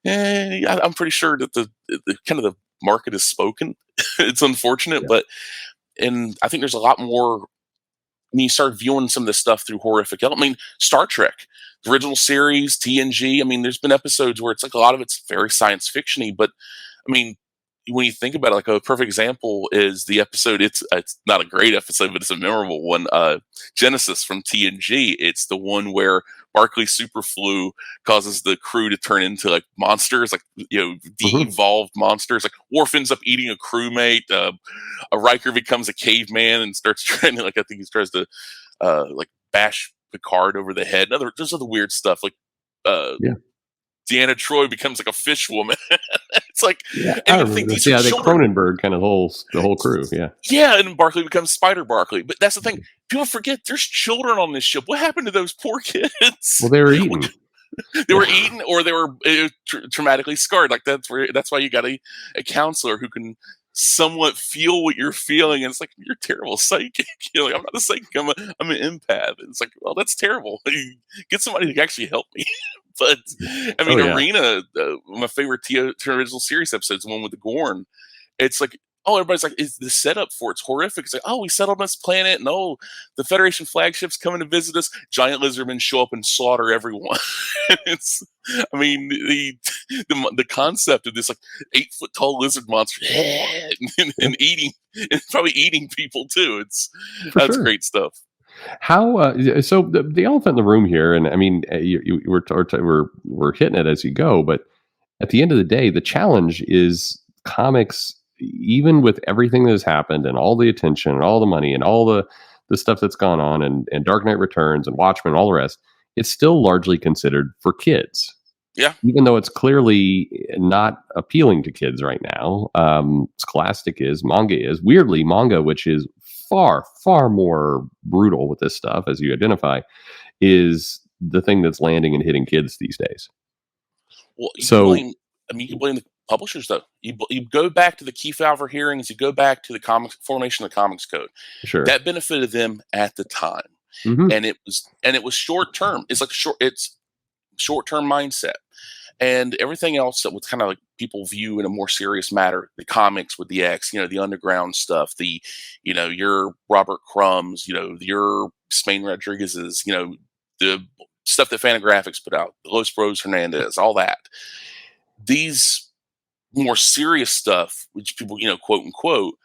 [SPEAKER 3] I'm pretty sure that the kind of the market is spoken. It's unfortunate, and I think there's a lot more when you start viewing some of this stuff through horrific. I mean, Star Trek, the original series, TNG. I mean, there's been episodes where it's like a lot of it's very science fiction-y, but I mean, when you think about it, like a perfect example is the episode. It's not a great episode, but it's a memorable one. Genesis from TNG. It's the one where Barclay Superflu causes the crew to turn into like monsters, like de-evolved monsters. Like Worf ends up eating a crewmate. A Riker becomes a caveman and starts trying to I think he tries to bash Picard over the head. Those are the weird stuff. Like Deanna Troi becomes like a fish woman. It's like,
[SPEAKER 2] I remember this. Yeah, they Cronenberg kind of the whole crew. Yeah,
[SPEAKER 3] and Barclay becomes Spider Barclay. But that's the thing. People forget there's children on this ship. What happened to those poor kids?
[SPEAKER 2] Well, they were eaten.
[SPEAKER 3] They were eaten, or they were traumatically scarred. Like that's why you got a counselor who can somewhat feel what you're feeling. And it's like, you're terrible psychic. Like, I'm not a psychic. I'm an empath. And it's like, well, that's terrible. Get somebody who can actually help me. But I mean, Arena, my favorite original series episode is the one with the Gorn. It's like, everybody's like, is the setup for it's horrific. It's like, we settled on this planet, and the Federation flagship's coming to visit us. Giant lizardmen show up and slaughter everyone. The concept of this like 8-foot tall lizard monster and eating, and probably eating people too. That's great stuff.
[SPEAKER 2] How so? The elephant in the room here, and I mean, we're hitting it as you go, but at the end of the day, the challenge is comics. Even with everything that has happened and all the attention and all the money and all the stuff that's gone on and Dark Knight Returns and Watchmen and all the rest, it's still largely considered for kids.
[SPEAKER 3] Yeah.
[SPEAKER 2] Even though it's clearly not appealing to kids right now. Scholastic is, manga is. Weirdly, manga, which is far, far more brutal with this stuff, as you identify, is the thing that's landing and hitting kids these days.
[SPEAKER 3] Well,
[SPEAKER 2] So
[SPEAKER 3] you can blame the publishers though. You go back to the Kefauver hearings, you go back to the comics formation of the Comics Code.
[SPEAKER 2] sure.
[SPEAKER 3] That benefited them at the time,
[SPEAKER 2] Mhm.
[SPEAKER 3] and it was short term. It's short term mindset, and everything else that was kind of like people view in a more serious matter. The comics with the X, the underground stuff, your Robert Crumbs, your Spain Rodriguez's, the stuff that Fantagraphics put out, Los Bros Hernandez, all that. These more serious stuff, which people, quote unquote,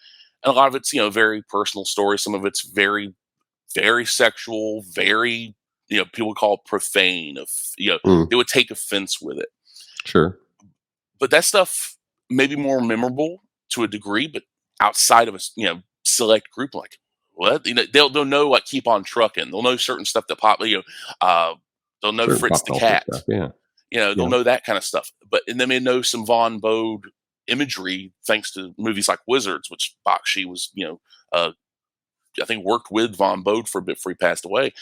[SPEAKER 3] and a lot of it's, very personal stories. Some of it's very, very sexual, very, people call it profane. They would take offense with it.
[SPEAKER 2] Sure.
[SPEAKER 3] But that stuff may be more memorable to a degree, but outside of a, select group, like what, they'll know what Keep on Trucking. They'll know certain stuff that pop, they'll know
[SPEAKER 2] Certain
[SPEAKER 3] Fritz
[SPEAKER 2] pop
[SPEAKER 3] the
[SPEAKER 2] culture
[SPEAKER 3] Cat.
[SPEAKER 2] stuff, yeah.
[SPEAKER 3] They'll know that kind of stuff. But and they may know some Von Bode imagery thanks to movies like Wizards, which Bakshi was, I think worked with Von Bode for a bit before he passed away.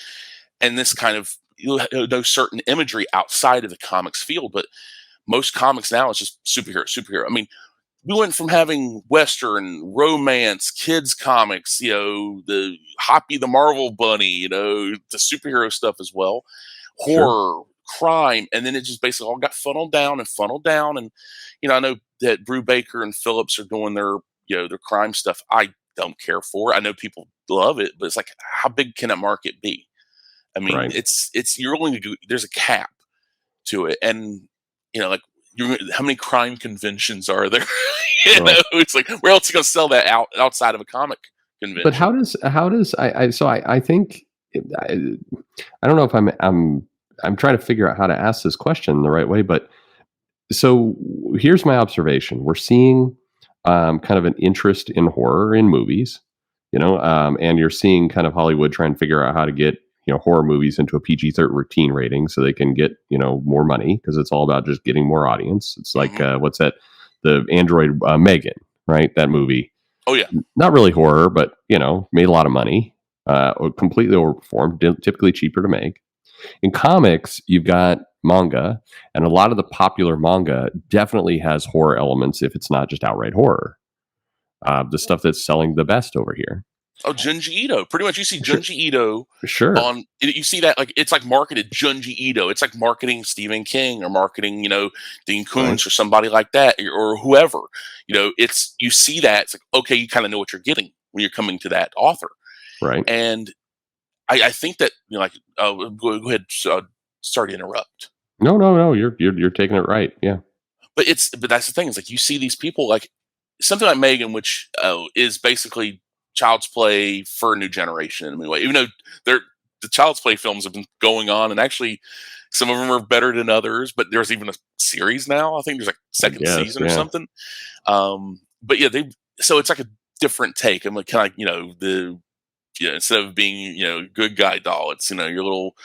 [SPEAKER 3] And this kind of, you'll know certain imagery outside of the comics field, but most comics now is just superhero. I mean, we went from having Western, romance, kids comics, the Hoppy the Marvel Bunny, the superhero stuff as well, horror, crime, and then it just basically all got funneled down. And, I know that Brew Baker and Phillips are doing their, their crime stuff. I don't care for it. I know people love it, but it's like, how big can that market be? I mean,
[SPEAKER 2] Right.
[SPEAKER 3] it's you're only there's a cap to it, and like how many crime conventions are there? It's like where else are you gonna sell that outside of a comic convention?
[SPEAKER 2] But how does I think I don't know if I'm trying to figure out how to ask this question the right way, but so here's my observation. We're seeing kind of an interest in horror in movies, and you're seeing kind of Hollywood trying to figure out how to get horror movies into a PG-13 rating so they can get more money, because it's all about just getting more audience. It's like what's that? The Android Megan, right? That movie.
[SPEAKER 3] Oh yeah,
[SPEAKER 2] not really horror, but made a lot of money. Completely overperformed. Typically cheaper to make. In comics, you've got manga, and a lot of the popular manga definitely has horror elements if it's not just outright horror. The stuff that's selling the best over here.
[SPEAKER 3] Oh, Junji Ito. Pretty much you see Junji Ito
[SPEAKER 2] Sure.
[SPEAKER 3] you see that, like, it's like marketed Junji Ito. It's like marketing Stephen King or marketing, Dean Koontz or somebody like that, or whoever. It's, you see that, it's like, okay, you kind of know what you're getting when you're coming to that author.
[SPEAKER 2] Right.
[SPEAKER 3] And I think that, go ahead, sorry to interrupt.
[SPEAKER 2] No, you're taking it right. Yeah.
[SPEAKER 3] But that's the thing. It's like you see these people, like something like Megan, which is basically Child's Play for a new generation in a way. Even though the Child's Play films have been going on, and actually some of them are better than others. But there's even a series now. I think there's like second season or something. But yeah, so it's like a different take. I'm like kind of instead of being good guy doll, it's your little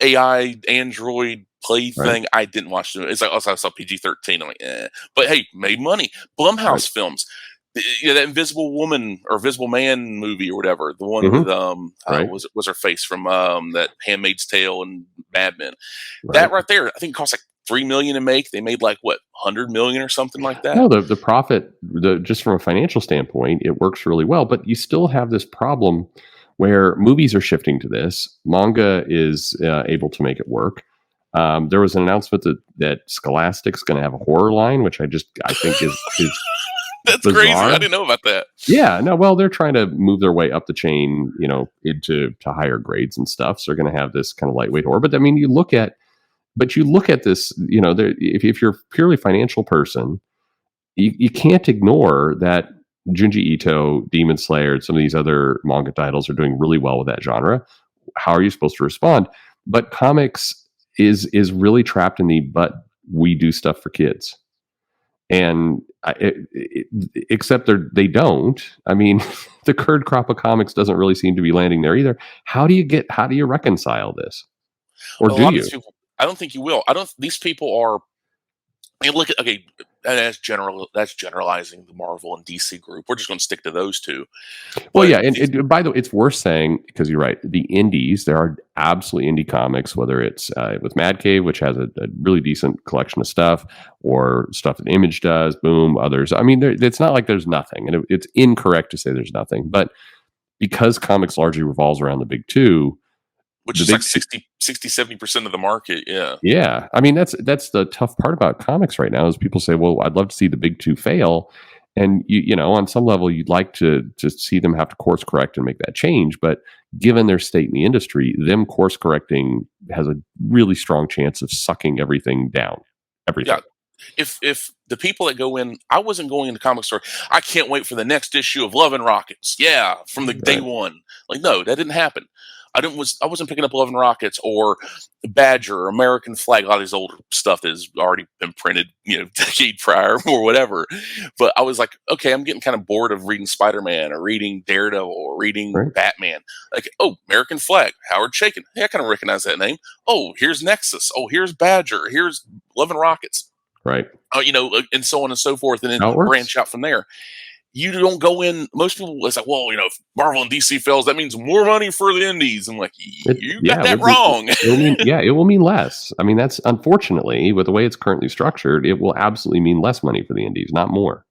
[SPEAKER 3] AI Android play thing. I didn't watch it. It's like also I saw PG-13. I'm like, but hey, made money. Blumhouse films. That Invisible Woman or Invisible Man movie or whatever, the one with was her face from that Handmaid's Tale and Mad Men. That right there, I think it cost like $3 million to make. They made like what, $100 million or something like that.
[SPEAKER 2] No, the profit, just from a financial standpoint, it works really well. But you still have this problem where movies are shifting to this. Manga is able to make it work. There was an announcement that Scholastic's going to have a horror line, which I think is
[SPEAKER 3] that's
[SPEAKER 2] bizarre.
[SPEAKER 3] Crazy. I didn't know about that.
[SPEAKER 2] Yeah, no. Well, they're trying to move their way up the chain, into higher grades and stuff. So they're going to have this kind of lightweight horror. But I mean, you look at this, if you're a purely financial person, you can't ignore that Junji Ito, Demon Slayer, and some of these other manga titles are doing really well with that genre. How are you supposed to respond? But comics is really trapped in but we do stuff for kids. And except they don't. I mean, the current crop of comics doesn't really seem to be landing there either. How do you reconcile this? Or do you?
[SPEAKER 3] I don't think you will. These people are I mean, look at okay, that's general. That's generalizing the Marvel and DC group. We're just going to stick to those two.
[SPEAKER 2] Well,
[SPEAKER 3] But
[SPEAKER 2] yeah, and by the way, it's worth saying because you're right. The indies, there are absolutely indie comics, whether it's with Mad Cave, which has a really decent collection of stuff, or stuff that Image does. Boom, others. I mean, it's not like there's nothing, and it's incorrect to say there's nothing. But because comics largely revolves around the big two,
[SPEAKER 3] which
[SPEAKER 2] the
[SPEAKER 3] is
[SPEAKER 2] big
[SPEAKER 3] like 70% of the market. Yeah.
[SPEAKER 2] yeah, I mean that's the tough part about comics right now is people say, well, I'd love to see the big two fail, and you know on some level you'd like to see them have to course correct and make that change, but given their state in the industry, them course correcting has a really strong chance of sucking everything down. Everything.
[SPEAKER 3] Yeah. If the people that go in, I wasn't going into comic store. I can't wait for the next issue of Love and Rockets. Yeah, from the day
[SPEAKER 2] Right.
[SPEAKER 3] one. Like, no, that didn't happen. I wasn't picking up Love and Rockets or Badger or American Flag, a lot of these older stuff that has already been printed, decade prior or whatever. But I was like, okay, I'm getting kind of bored of reading Spider-Man or reading Daredevil or reading
[SPEAKER 2] Right.
[SPEAKER 3] Batman. Like, oh, American Flag, Howard Chaykin. Hey, I kind of recognize that name. Oh, here's Nexus. Oh, here's Badger. Here's Love and Rockets.
[SPEAKER 2] Right.
[SPEAKER 3] And so on and so forth, and then
[SPEAKER 2] How it works.
[SPEAKER 3] branch out from there. You don't go in. Most people, it's like, well, if Marvel and DC fails, that means more money for the indies. I'm like, you got that wrong.
[SPEAKER 2] It will mean less. I mean, that's unfortunately with the way it's currently structured, it will absolutely mean less money for the indies, not more.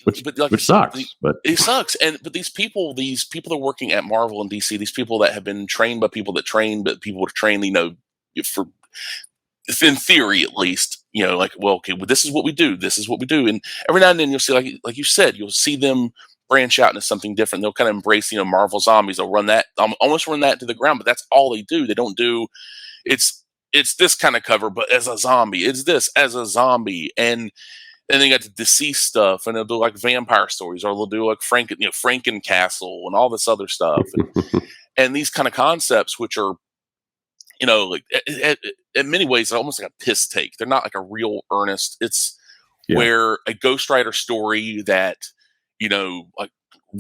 [SPEAKER 2] Which sucks. But
[SPEAKER 3] it sucks. But these people that are working at Marvel and DC, these people that have been trained by people that train, but people to train, for in theory at least, like, well, okay, well, this is what we do. This is what we do. And every now and then you'll see, like you said, you'll see them branch out into something different. They'll kind of embrace, Marvel Zombies. They'll run that, almost run that to the ground, but that's all they do. They don't do, it's this kind of cover, but as a zombie, it's this as a zombie. And they got the deceased stuff, and they'll do like vampire stories, or they'll do like Frankencastle and all this other stuff. And these kind of concepts, which are, like in many ways, they're almost like a piss take. They're not like a real earnest. It's where a ghostwriter story that, like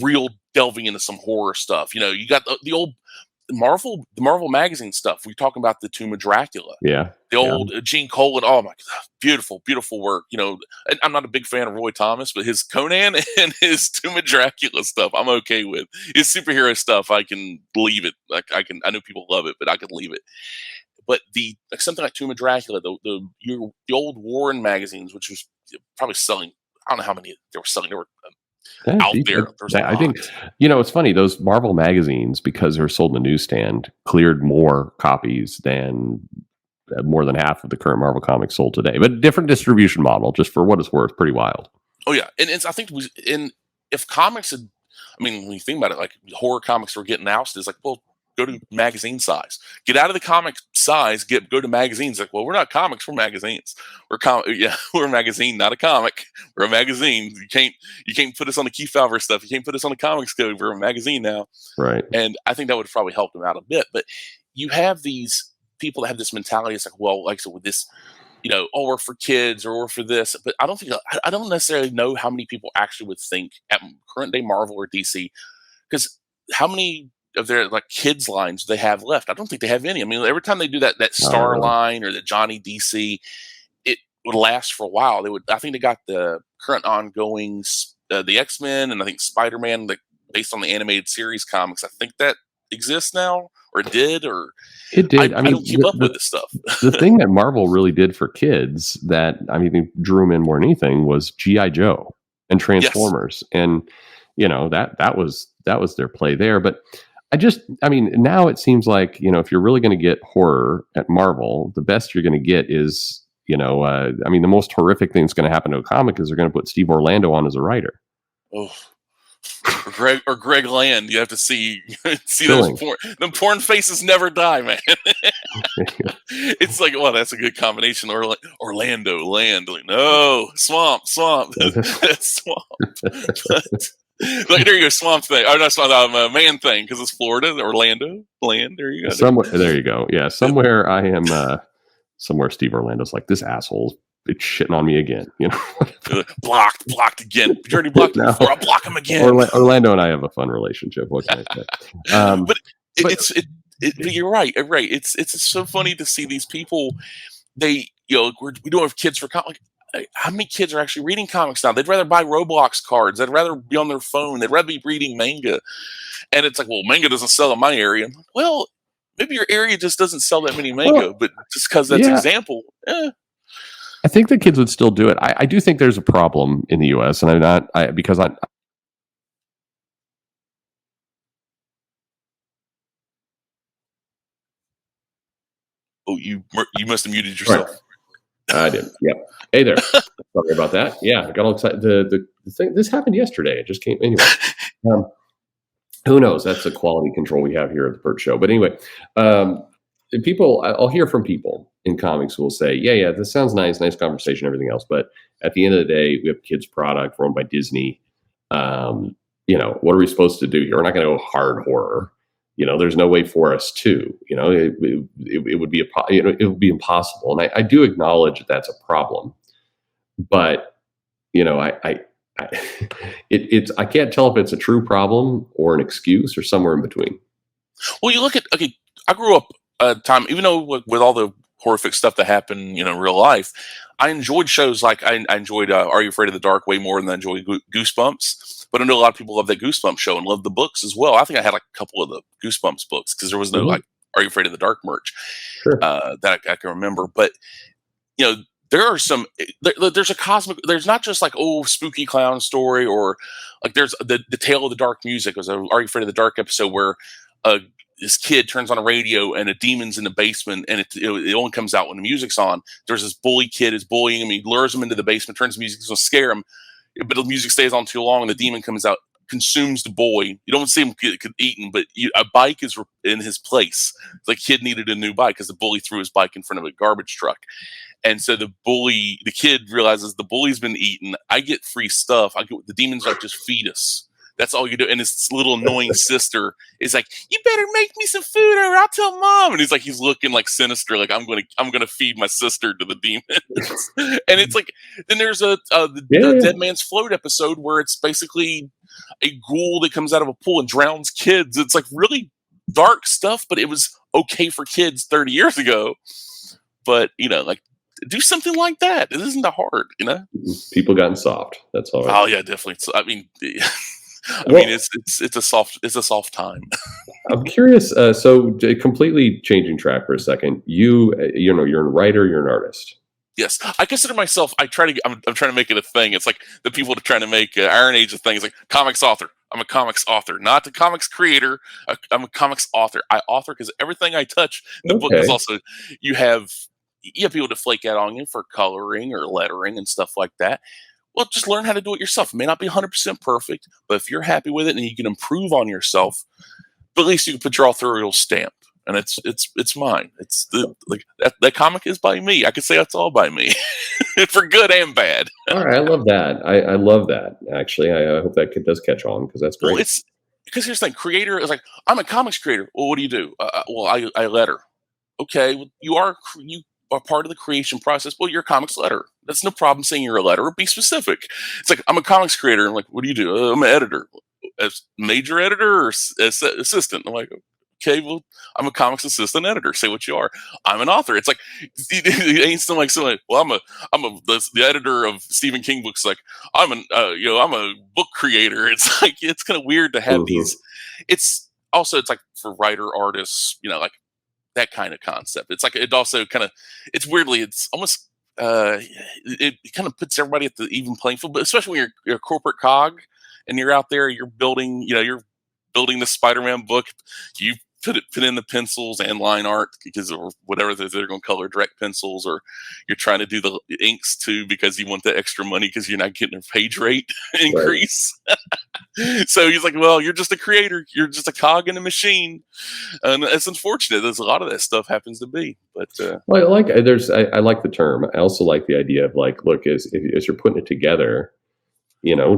[SPEAKER 3] real delving into some horror stuff. You got the old the Marvel magazine stuff. We're talking about the Tomb of Dracula.
[SPEAKER 2] Yeah.
[SPEAKER 3] The old Gene Colan. Oh my God, beautiful, beautiful work. I'm not a big fan of Roy Thomas, but his Conan and his Tomb of Dracula stuff, I'm okay with. His superhero stuff, I can leave it. I know people love it, but I can leave it. But something like Tomb of Dracula, the old Warren magazines, which was probably selling, I don't know how many they were selling. They were out there.
[SPEAKER 2] I think, it's funny, those Marvel magazines, because they're sold in the newsstand, cleared more copies than more than half of the current Marvel comics sold today. But different distribution model, just for what it's worth, pretty wild.
[SPEAKER 3] Oh yeah, and I think if comics had, when you think about it, like horror comics were getting ousted, it's like, well, go to magazine size. Get out of the comic size. Go to magazines. Like, well, we're not comics. We're magazines. We're a magazine, not a comic. We're a magazine. You can't put us on the Keith Alver stuff. You can't put us on the comics code. We're a magazine now.
[SPEAKER 2] Right.
[SPEAKER 3] And I think that would have probably helped them out a bit. But you have these people that have this mentality. It's like, well, like, so with this, we're for kids or we're for this. But I don't necessarily know how many people actually would think at current day Marvel or DC, because how many of their like kids lines they have left? I don't think they have any. Every time they do that Star line or the Johnny DC, it would last for a while. I think they got the current ongoing the X-Men and I think Spider-Man, like based on the animated series comics. I think that exists now, or it did. I don't keep up with this stuff.
[SPEAKER 2] The thing that Marvel really did for kids that drew them in more than anything was G.I. Joe and Transformers. Yes. And that was their play there. But now it seems like, if you're really going to get horror at Marvel, the best you're going to get is, the most horrific thing that's going to happen to a comic is they're going to put Steve Orlando on as a writer.
[SPEAKER 3] Oh, or Greg Land. You have to see those porn faces never die, man. It's like, well, that's a good combination. Orlando, land. Like, no, swamp. That's swamp. Like, there you go, swamp thing. Oh, not swamp, man thing, because it's Florida, Orlando, land. There you go.
[SPEAKER 2] There you go. Yeah, somewhere I am. Somewhere Steve Orlando's like, this asshole's it's shitting on me again.
[SPEAKER 3] Blocked again. You already blocked him before. I'll block him again.
[SPEAKER 2] Orlando and I have a fun relationship. What can I say?
[SPEAKER 3] But you're right. Right. It's so funny to see these people. we don't have kids for comics. How many kids are actually reading comics now? They'd rather buy Roblox cards. They'd rather be on their phone. They'd rather be reading manga. And it's like, well, manga doesn't sell in my area. I'm like, well, maybe your area just doesn't sell that many manga, but just because that's example.
[SPEAKER 2] I think the kids would still do it. I do think there's a problem in the U.S. and because I.
[SPEAKER 3] Oh, you must have muted yourself.
[SPEAKER 2] Right. I did. Yeah. Hey there. Sorry about that. Yeah, I got all excited. The thing. This happened yesterday. It just came anyway. Who knows? That's the quality control we have here at the Perch Show. But anyway, I'll hear from people in comics who will say, yeah, this sounds nice conversation, everything else. But at the end of the day, we have kids' product run by Disney. What are we supposed to do here? We're not going to go hard horror. There's no way for us to. It would be it would be impossible. And I do acknowledge that that's a problem. But I can't tell if it's a true problem or an excuse or somewhere in between.
[SPEAKER 3] Well, you look at I grew up a time, even though with all the horrific stuff that happened, in real life, I enjoyed shows like I enjoyed Are You Afraid of the Dark way more than I enjoyed Goosebumps. But I know a lot of people love that Goosebumps show and love the books as well. I think I had a couple of the Goosebumps books because there was no Are You Afraid of the Dark merch that I can remember. But there are some. There's a cosmic. There's not just like spooky clown story or like there's the Tale of the Dark Music. It was a Are You Afraid of the Dark episode where this kid turns on a radio and a demon's in the basement and it only comes out when the music's on. There's this bully kid is bullying him. He lures him into the basement, turns the music to scare him. But the music stays on too long and the demon comes out, consumes the boy. You don't see him get eaten, but a bike is in his place. The kid needed a new bike because the bully threw his bike in front of a garbage truck. And so the kid realizes the bully's been eaten. I get free stuff. The demon's like, just feed us. That's all you do. And his little annoying sister is like, you better make me some food or I'll tell mom. And he's looking like sinister, like I'm gonna feed my sister to the demons. And it's like, then there's the Dead Man's Float episode where it's basically a ghoul that comes out of a pool and drowns kids. It's like really dark stuff, but it was okay for kids 30 years ago. But do something like that. It isn't that hard,
[SPEAKER 2] People gotten soft. That's all right.
[SPEAKER 3] Oh yeah, definitely. So, I mean, it's a soft time. I'm
[SPEAKER 2] curious. So completely changing track for a second. You're a writer. You're an artist.
[SPEAKER 3] Yes, I consider myself. I'm trying to make it a thing. It's like the people that are trying to make Iron Age a thing. It's like comics author. I'm a comics author, not the comics creator. I'm a comics author. I author because everything I touch. The book is also you have people to flake out on you for coloring or lettering and stuff like that. Well, just learn how to do it yourself. It may not be 100% perfect, but if you're happy with it and you can improve on yourself, but at least you can put your authorial stamp. And it's mine. It's that comic is by me. I could say that's all by me, for good and bad.
[SPEAKER 2] All right, I love that. I love that. Actually, I hope that does catch on because that's great.
[SPEAKER 3] Well, it's because here's the thing: creator is like, I'm a comics creator. Well, what do you do? I letter. Okay, well, you are part of the creation process. Well, you're a comics letterer. That's no problem saying you're a letterer. Be specific. It's like, I'm a comics creator. I'm like, what do you do? I'm an editor. As major editor or assistant? I'm like, okay, well, I'm a comics assistant editor. Say what you are. I'm an author. It's like, it ain't still like something. Well, the editor of Stephen King books. Like, I'm a book creator. It's like, it's kind of weird to have these. It's like for writer artists, like that kind of concept. It's like, it also kind of, it's weirdly, it's almost, it kind of puts everybody at the even playing field, but especially when you're a corporate cog and you're out there, you're building the Spider-Man book. You put in the pencils and line art because of whatever they're going to color direct pencils, or you're trying to do the inks too because you want the extra money because you're not getting a page rate increase. Right. So he's like, well, you're just a creator. You're just a cog in a machine. And it's unfortunate. There's a lot of that stuff happens to be, but
[SPEAKER 2] well, I like the term. I also like the idea of like, look, as you're putting it together,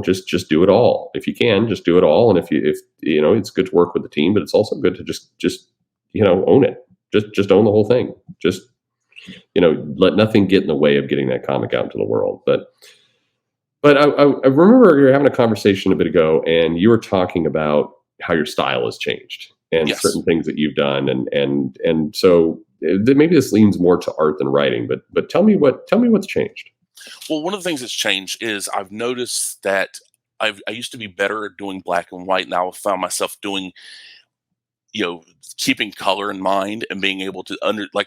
[SPEAKER 2] just do it all. If you can, just do it all. And if it's good to work with the team, but it's also good to just own it. Just own the whole thing. Just, let nothing get in the way of getting that comic out into the world. But I remember you were having a conversation a bit ago and you were talking about how your style has changed and certain things that you've done. And so maybe this leans more to art than writing, but tell me what's changed.
[SPEAKER 3] Well, one of the things that's changed is I've noticed that I used to be better at doing black and white. Now I've found myself doing, keeping color in mind and being able to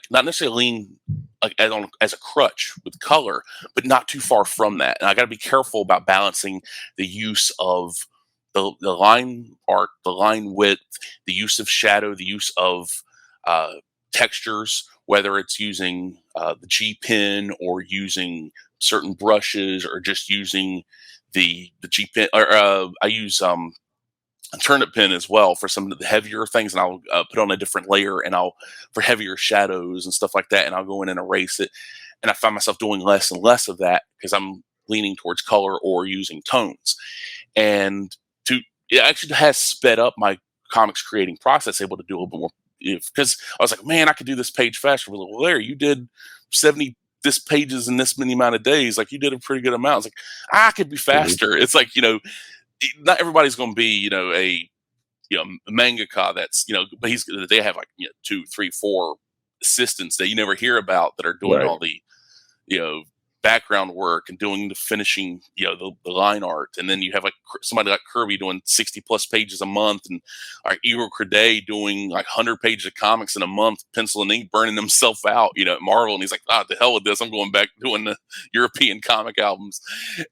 [SPEAKER 3] not necessarily lean like as a crutch with color, but not too far from that. And I got to be careful about balancing the use of the line art, the line width, the use of shadow, the use of textures, whether it's using the G pen or using certain brushes or just using the G pen. Or I use a turnip pen as well for some of the heavier things, and I'll put on a different layer, and I'll for heavier shadows and stuff like that, and I'll go in and erase it. And I find myself doing less and less of that because I'm leaning towards color or using tones. And it actually has sped up my comics creating process, able to do a little bit more. Because I was like, man, I could do this page faster. Well, there, you did 70 this pages in this many amount of days. Like, you did a pretty good amount. It's like, I could be faster. It's like, not everybody's going to be, a mangaka that's, but they have like, 2, 3, 4 assistants that you never hear about that are doing all the, background work and doing the finishing, the line art. And then you have like somebody like Kirby doing 60 plus pages a month, and Igor Crede doing like 100 pages of comics in a month, pencil and ink, burning himself out, at Marvel. And he's like, the hell with this. I'm going back doing the European comic albums.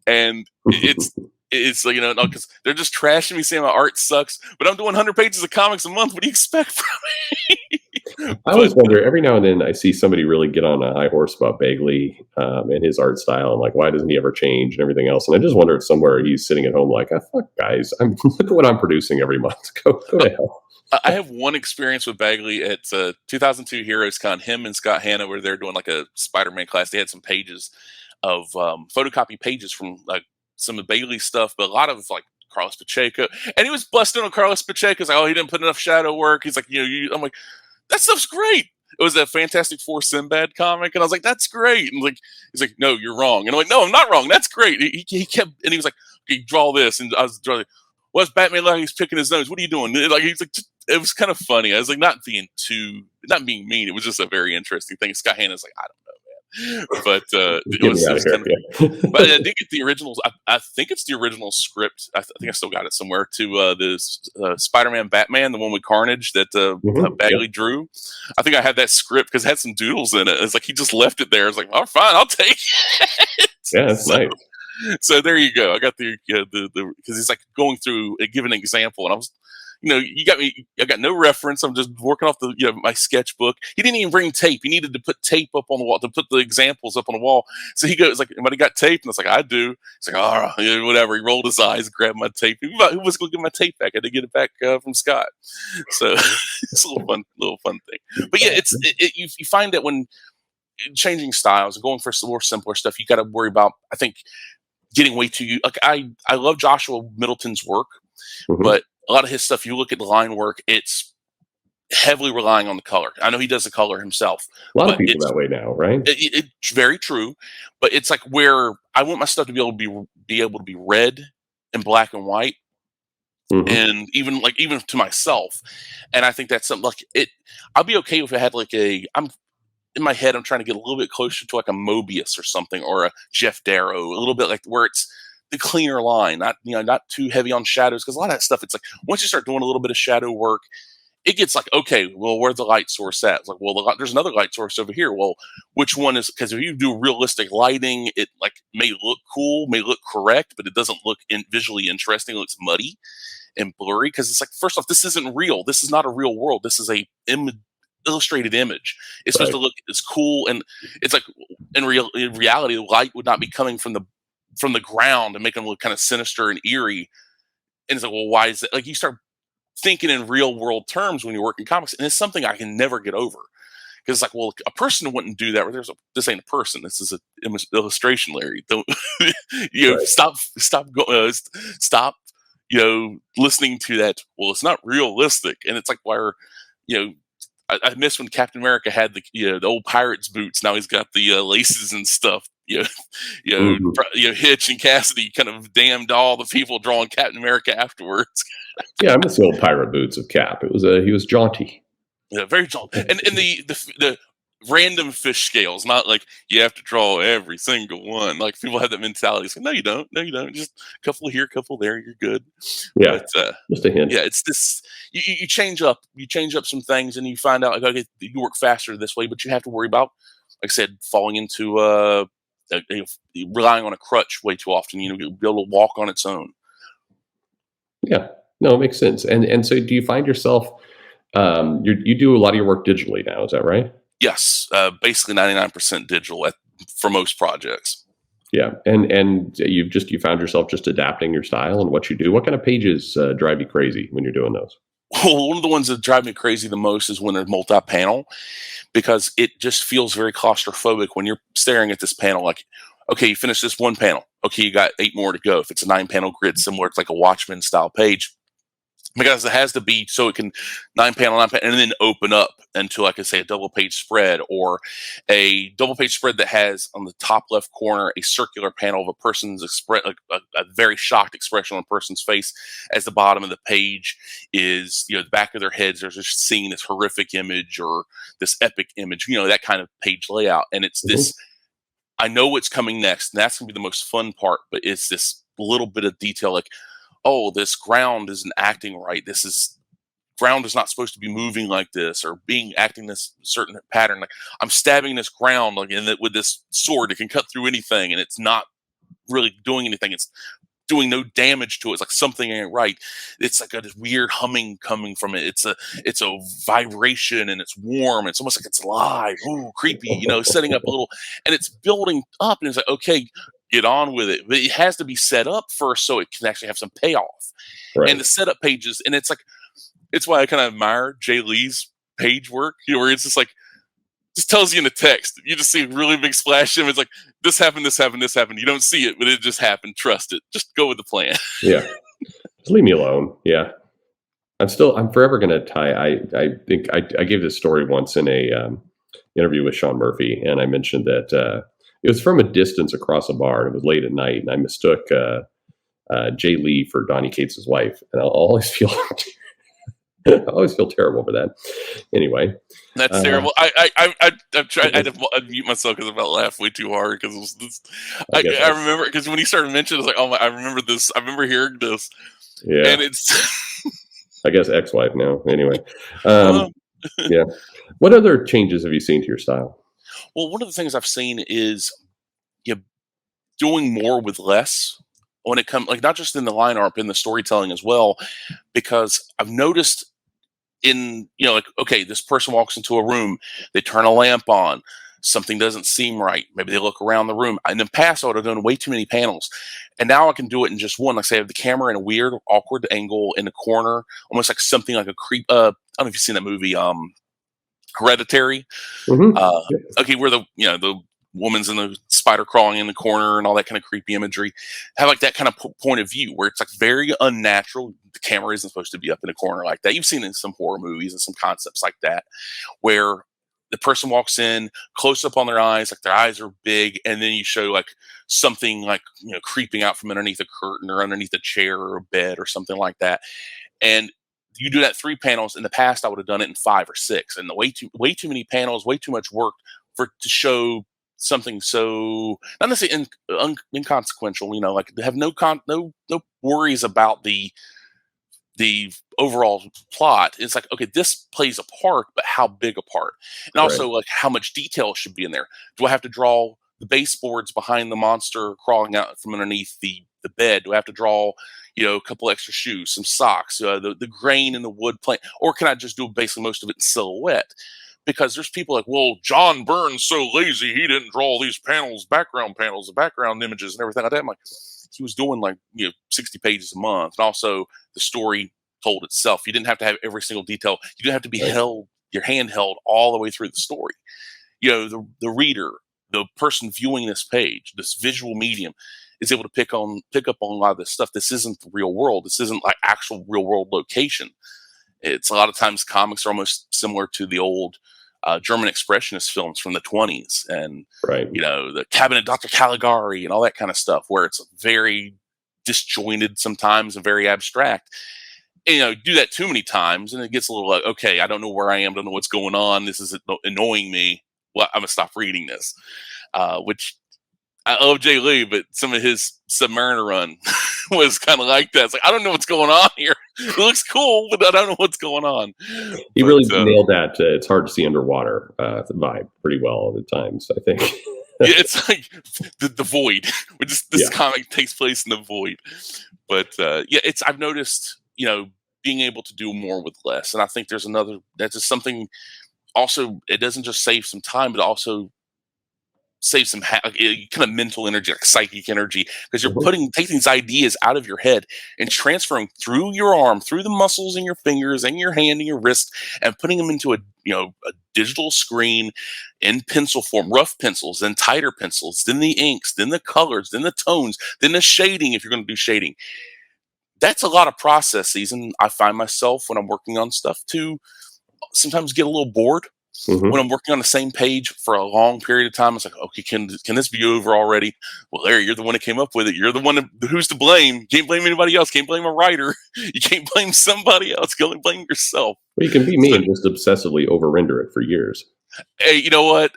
[SPEAKER 3] And it's like, no, because they're just trashing me saying my art sucks, but I'm doing 100 pages of comics a month. What do you expect from me?
[SPEAKER 2] I always wonder, every now and then I see somebody really get on a high horse about Bagley and his art style, and like, why doesn't he ever change and everything else? And I just wonder if somewhere he's sitting at home like, fuck guys, look at what I'm producing every month. Go to hell.
[SPEAKER 3] I have one experience with Bagley at 2002 Heroes Con. Him and Scott Hanna were there doing like a Spider-Man class. They had some pages of photocopy pages from like some of Bagley's stuff, but a lot of like Carlos Pacheco. And he was busting on Carlos Pacheco. He's like, he didn't put enough shadow work. He's like, I'm like, that stuff's great. It was a Fantastic Four Sinbad comic, and I was like, "That's great." And he's like, "No, you're wrong." And I'm like, "No, I'm not wrong. That's great." He kept, and he was like, "Okay, draw this," and I was drawing. What's Batman like? He's picking his nose. What are you doing? Like, he's like, it was kind of funny. I was like, not being mean. It was just a very interesting thing. Scott Hanna's like, I don't know, man, but it was kind of. But I did get the originals. I think it's the original script. I think I still got it somewhere to this Spider-Man Batman, the one with Carnage that Bagley drew. I think I had that script because it had some doodles in it. It's like he just left it there. It's like, oh, fine, I'll take it.
[SPEAKER 2] Yeah, that's nice.
[SPEAKER 3] So there you go. I got the because he's like going through a given example, and I was, you got me. I got no reference. I'm just working off the my sketchbook. He didn't even bring tape. He needed to put tape up on the wall to put the examples up on the wall. So he goes like, "Anybody got tape?" And it's like, "I do." He's like, "All right, whatever." He rolled his eyes, grabbed my tape. Who was going to give my tape back? I had to get it back from Scott. So it's a little fun thing. But yeah, you find that when changing styles and going for some more simpler stuff, you got to worry about, I think, getting way too like I love Joshua Middleton's work, but a lot of his stuff, you look at the line work, it's heavily relying on the color. I know he does the color himself.
[SPEAKER 2] A lot of people that way now, right?
[SPEAKER 3] It's very true, but it's like where I want my stuff to be able to be read and black and white, and even to myself. And I think that's something like it. I'll be okay if it had like in my head, I'm trying to get a little bit closer to like a Mobius or something, or a Jeff Darrow, a little bit like where it's the cleaner line, not too heavy on shadows. Because a lot of that stuff, it's like once you start doing a little bit of shadow work, it gets like, okay, well, where's the light source at? It's like, well, there's another light source over here. Well, which one is? Because if you do realistic lighting, it like may look cool, may look correct, but it doesn't look visually interesting. It looks muddy and blurry because it's like, first off, this isn't real. This is not a real world. This is a illustrated image. It's supposed to look as cool, and it's like in reality, the light would not be coming from the ground and make them look kind of sinister and eerie. And it's like, well, why is that? Like, you start thinking in real world terms when you're working comics, and it's something I can never get over. Because it's like, well, a person wouldn't do that. This ain't a person. This is an illustration, Larry. Don't stop listening to that. Well, it's not realistic, and it's like, why I miss when Captain America had the old pirate's boots. Now he's got the laces and stuff. Hitch and Cassidy kind of damned all the people drawing Captain America afterwards.
[SPEAKER 2] Yeah, I miss the old pirate boots of Cap. He was jaunty.
[SPEAKER 3] Yeah, very jaunty. And the random fish scales, not like you have to draw every single one. Like people have that mentality. It's like, no, you don't. No, you don't. Just a couple here, a couple there. You're good.
[SPEAKER 2] Yeah,
[SPEAKER 3] But
[SPEAKER 2] just a hint.
[SPEAKER 3] yeah, it's this. You change up. You change up some things, and you find out like okay, you work faster this way, but you have to worry about, like I said, falling into relying on a crutch way too often. You know, you'll be able to walk on its own.
[SPEAKER 2] Yeah, no, it makes sense. And so, do you find yourself you do a lot of your work digitally now? Is that right?
[SPEAKER 3] Yes, basically 99% digital for most projects.
[SPEAKER 2] Yeah, and you found yourself just adapting your style and what you do. What kind of pages drive you crazy when you're doing those?
[SPEAKER 3] Well, one of the ones that drive me crazy the most is when they're multi-panel, because it just feels very claustrophobic when you're staring at this panel. Like, okay, you finished this one panel. Okay, you got 8 more to go. If it's a 9-panel grid, similar to like a Watchmen style page, because it has to be so it can 9 panel, and then open up into, like I say, a double page spread, or a double page spread that has on the top left corner a circular panel of a person's like a very shocked expression on a person's face, as the bottom of the page is, you know, the back of their heads. They're just seeing this horrific image or this epic image, you know, that kind of page layout. And it's
[SPEAKER 2] Mhm.
[SPEAKER 3] this, I know what's coming next, and that's going to be the most fun part, but it's this little bit of detail like, oh, this ground isn't acting right. Ground is not supposed to be moving like this or being acting this certain pattern. Like I'm stabbing this ground like with this sword, it can cut through anything, and it's not really doing anything. It's doing no damage to it. It's like something ain't right. It's like this weird humming coming from it. It's a vibration, and it's warm. It's almost like it's alive. Ooh, creepy, you know, setting up a little, and it's building up, and it's like, okay, get on with it. But it has to be set up first so it can actually have some payoff. And
[SPEAKER 2] Right.
[SPEAKER 3] the setup pages, and it's like, it's why I kind of admire Jay Lee's page work, you know, where it's just like, just tells you in the text. You just see a really big splash image. It's like, this happened, this happened, this happened. You don't see it, but it just happened. Trust it. Just go with the plan.
[SPEAKER 2] Yeah. Just leave me alone. Yeah. I'm forever going to tie. I think I gave this story once in a interview with Sean Murphy, and I mentioned that it was from a distance across a bar, and it was late at night, and I mistook Jay Lee for Donnie Cates' wife, and I'll always feel I always feel terrible for that. Anyway,
[SPEAKER 3] That's terrible. I've tried. I had to unmute myself because I about laughed way too hard because it was this.
[SPEAKER 2] I guess
[SPEAKER 3] I remember because when he started mentioning, I was like, oh my, I remember this. I remember hearing this,
[SPEAKER 2] yeah,
[SPEAKER 3] and it's
[SPEAKER 2] I guess ex-wife now. Anyway,
[SPEAKER 3] uh,
[SPEAKER 2] yeah. What other changes have you seen to your style?
[SPEAKER 3] well, one of the things I've seen is you know, doing more with less when it comes, like not just in the line art, but in the storytelling as well. Because I've noticed in, you know, like, okay, this person walks into a room, they turn a lamp on, something doesn't seem right. Maybe they look around the room. In the past, I would have done way too many panels, and now I can do it in just one. Like, say, I have the camera in a weird, awkward angle in the corner, almost like something like a creep. I don't know if you've seen that movie, Hereditary.
[SPEAKER 2] Mm-hmm.
[SPEAKER 3] Okay, where the the woman's in the spider crawling in the corner and all that kind of creepy imagery. Have like that kind of point of view where it's like very unnatural. The camera isn't supposed to be up in a corner like that. You've seen it in some horror movies and some concepts like that, where the person walks in close up on their eyes, like their eyes are big, and then you show like something like creeping out from underneath a curtain or underneath a chair or a bed or something like that. And you do that 3 panels. In the past, I would have done it in 5 or 6, and the way too many panels, way too much work to show something so not necessarily inconsequential. Like they have no worries about the overall plot. It's like, okay, this plays a part, but how big a part? And
[SPEAKER 2] Right.
[SPEAKER 3] also like how much detail should be in there. Do I have to draw the baseboards behind the monster crawling out from underneath the bed? Do I have to draw, a couple extra shoes, some socks, the grain in the wood plank, or can I just do basically most of it in silhouette? Because there's people like, well, John Byrne's so lazy, he didn't draw these background panels, the background images and everything like that. I'm like, he was doing like 60 pages a month, and also the story told itself. You didn't have to have every single detail. You didn't have to be
[SPEAKER 2] Right.
[SPEAKER 3] your hand held all the way through the story. The reader, the person viewing this page, this visual medium, is able to pick up on a lot of this stuff. This isn't the real world. This isn't like actual real world location. It's a lot of times comics are almost similar to the old German expressionist films from the 20s, and
[SPEAKER 2] Right.
[SPEAKER 3] the Cabinet Dr. Caligari and all that kind of stuff, where it's very disjointed sometimes and very abstract. And, do that too many times, and it gets a little like, okay, I don't know where I am, don't know what's going on. This is annoying me. well, I'm gonna stop reading this. Which I love Jay Lee, but some of his Submariner run was kind of like that. It's like, I don't know what's going on here. It looks cool, but I don't know what's going on.
[SPEAKER 2] He really nailed that. It's hard to see underwater vibe pretty well at times, I think.
[SPEAKER 3] Yeah, it's like the void. This comic takes place in the void. But I've noticed, being able to do more with less. And I think that's just something also, it doesn't just save some time, but also save some kind of mental energy, like psychic energy, because you're taking these ideas out of your head and transferring through your arm, through the muscles in your fingers and your hand and your wrist, and putting them into a digital screen in pencil form, rough pencils, then tighter pencils, then the inks, then the colors, then the tones, then the shading if you're going to do shading. That's a lot of processes, and I find myself when I'm working on stuff to sometimes get a little bored. When I'm working on the same page for a long period of time, it's like, okay, can this be over already? Well, Larry, you're the one that came up with it. You're the one who's to blame. You can't blame anybody else. Can't blame a writer. You can't blame somebody else. You can only blame yourself.
[SPEAKER 2] Well, you can be me and just obsessively over-render it for years.
[SPEAKER 3] Hey, you know what?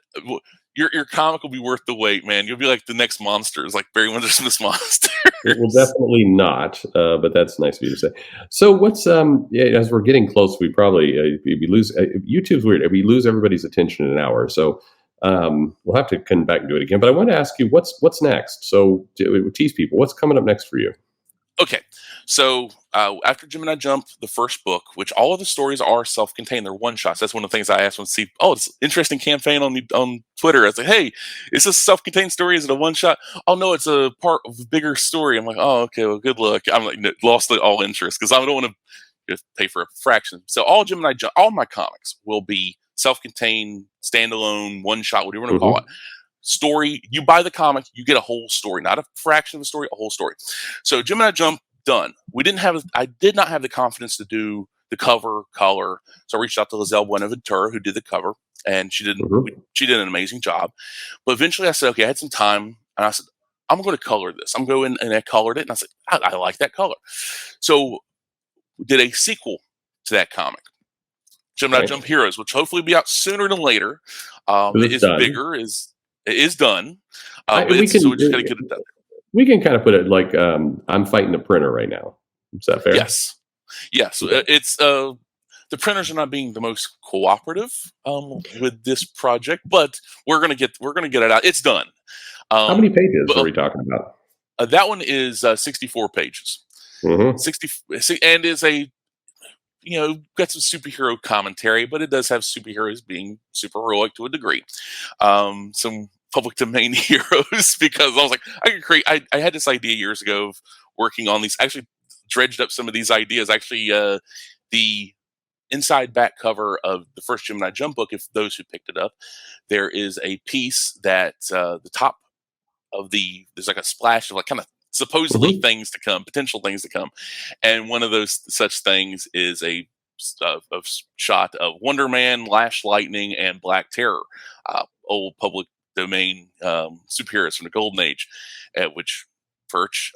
[SPEAKER 3] Your comic will be worth the wait, man. You'll be like the next Monsters, like Barry Wondersmith's Monsters.
[SPEAKER 2] It will definitely not, but that's nice of you to say. So what's as we're getting close, we probably we lose YouTube's weird. We lose everybody's attention in an hour, so we'll have to come back and do it again. But I want to ask you what's next. So tease people, what's coming up next for you?
[SPEAKER 3] Okay, so after Gemini Jump, the first book, which all of the stories are self-contained, they're one-shots. That's one of the things I asked when Steve, it's an interesting campaign on Twitter. I was like, hey, is this a self-contained story? Is it a one-shot? Oh, no, it's a part of a bigger story. I'm like, oh, okay, well, good luck. I'm like, lost all interest because I don't want to just pay for a fraction. So all Gemini Jump, all my comics will be self-contained, standalone, one-shot, whatever you want to call it. Story, you buy the comic, you get a whole story, not a fraction of a story, a whole story. So Gemini Jump, done. I did not have the confidence to do the cover color. So I reached out to Lizelle Buenaventura, who did the cover, and she did an amazing job. But eventually I said, okay, I had some time, and I said, I'm going to color this. I'm going, and I colored it, and I said, I like that color. So we did a sequel to that comic, Gemini Jump Heroes, which hopefully will be out sooner than later. It is bigger, it is done. So we just got to get it done.
[SPEAKER 2] We can kind of put it like I'm fighting a printer right now. Is that fair?
[SPEAKER 3] Yes. It's the printers are not being the most cooperative with this project, but we're gonna get it out. It's done.
[SPEAKER 2] How many pages are we talking about?
[SPEAKER 3] That one is 64 pages. 60, and is a got some superhero commentary, but it does have superheroes being super heroic to a degree. Some public domain heroes, because I was like, I had this idea years ago of working on these, actually dredged up some of these ideas. Actually, the inside back cover of the first Gemini Jump book, if those who picked it up, there is a piece that the top of there's like a splash of like kind of supposedly things to come, potential things to come. And one of those such things is a shot of Wonder Man, Lash Lightning, and Black Terror, old public domain superheroes from the Golden Age, which Perch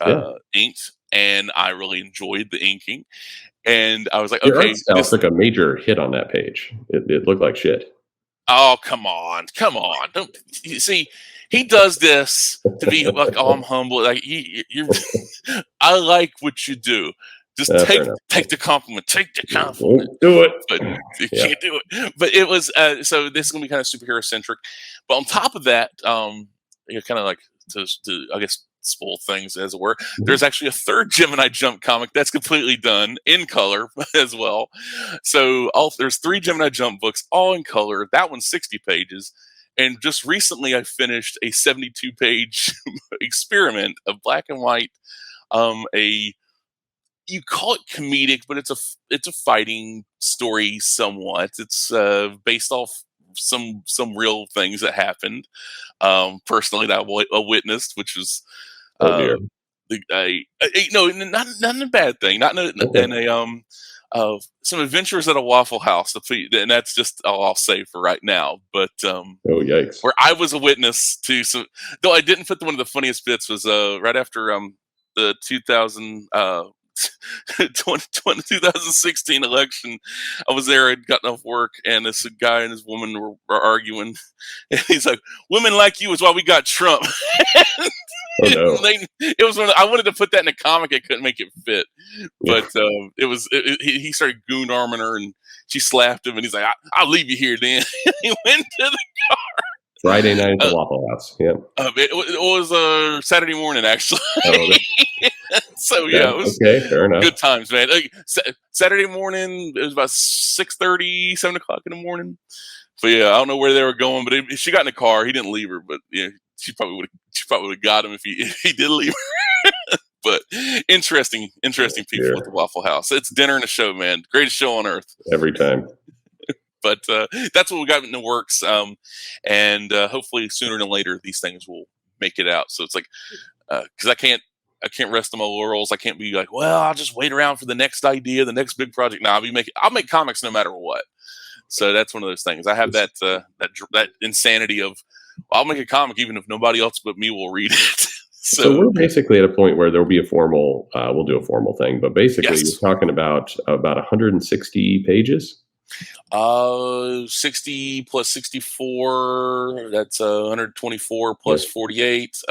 [SPEAKER 3] inked, and I really enjoyed the inking. And I was like, okay,
[SPEAKER 2] this took a major hit on that page. It looked like shit.
[SPEAKER 3] Oh, come on! Don't you see? He does this to be like, oh, I'm humble. Like you're I like what you do. Just take the compliment. Take the compliment.
[SPEAKER 2] Won't do it.
[SPEAKER 3] But you can't do it. But it was so this is gonna be kind of superhero centric. But on top of that, kind of like to I guess spoil things as it were. There's actually a third Gemini Jump comic that's completely done in color as well. So there's 3 Gemini Jump books, all in color. That one's 60 pages. And just recently, I finished a 72-page experiment of black and white. You call it comedic, but it's a fighting story somewhat. It's based off some real things that happened. Personally, that I witnessed, which was no, not a bad thing. Not in a some adventures at a Waffle House, and that's just all I'll say for right now. But
[SPEAKER 2] yikes!
[SPEAKER 3] Where I was a witness to some, though I didn't put one of the funniest bits was right after the 2016 election, I was there. I'd gotten off work, and this guy and his woman were arguing. And he's like, "Women like you is why we got Trump."
[SPEAKER 2] Oh, no.
[SPEAKER 3] It was I wanted to put that in a comic. I couldn't make it fit, but he started goon arming her, and she slapped him, and he's like, "I'll leave you here, then." He went to the
[SPEAKER 2] Friday night at the Waffle House. Yeah.
[SPEAKER 3] It was Saturday morning, actually.
[SPEAKER 2] Oh,
[SPEAKER 3] so yeah, it was
[SPEAKER 2] okay. Fair enough.
[SPEAKER 3] good times, man. Like, Saturday morning, it was about 6:30, 7 o'clock in the morning. But yeah, I don't know where they were going, but if she got in the car, he didn't leave her. But yeah, she probably would have got him if he did leave her. But interesting people at the Waffle House. It's dinner and a show, man. Greatest show on earth.
[SPEAKER 2] Every time.
[SPEAKER 3] But that's what we got in the works, and hopefully sooner than later these things will make it out. So it's like, because I can't rest on my laurels. I can't be like, well, I'll just wait around for the next idea, the next big project. No, I'll make comics no matter what. So that's one of those things. I have that insanity of, I'll make a comic even if nobody else but me will read it.
[SPEAKER 2] So we're basically at a point where there will be a formal. We'll do a formal thing, but basically you're talking about 160 pages.
[SPEAKER 3] 60 plus 64, that's 124 plus 48.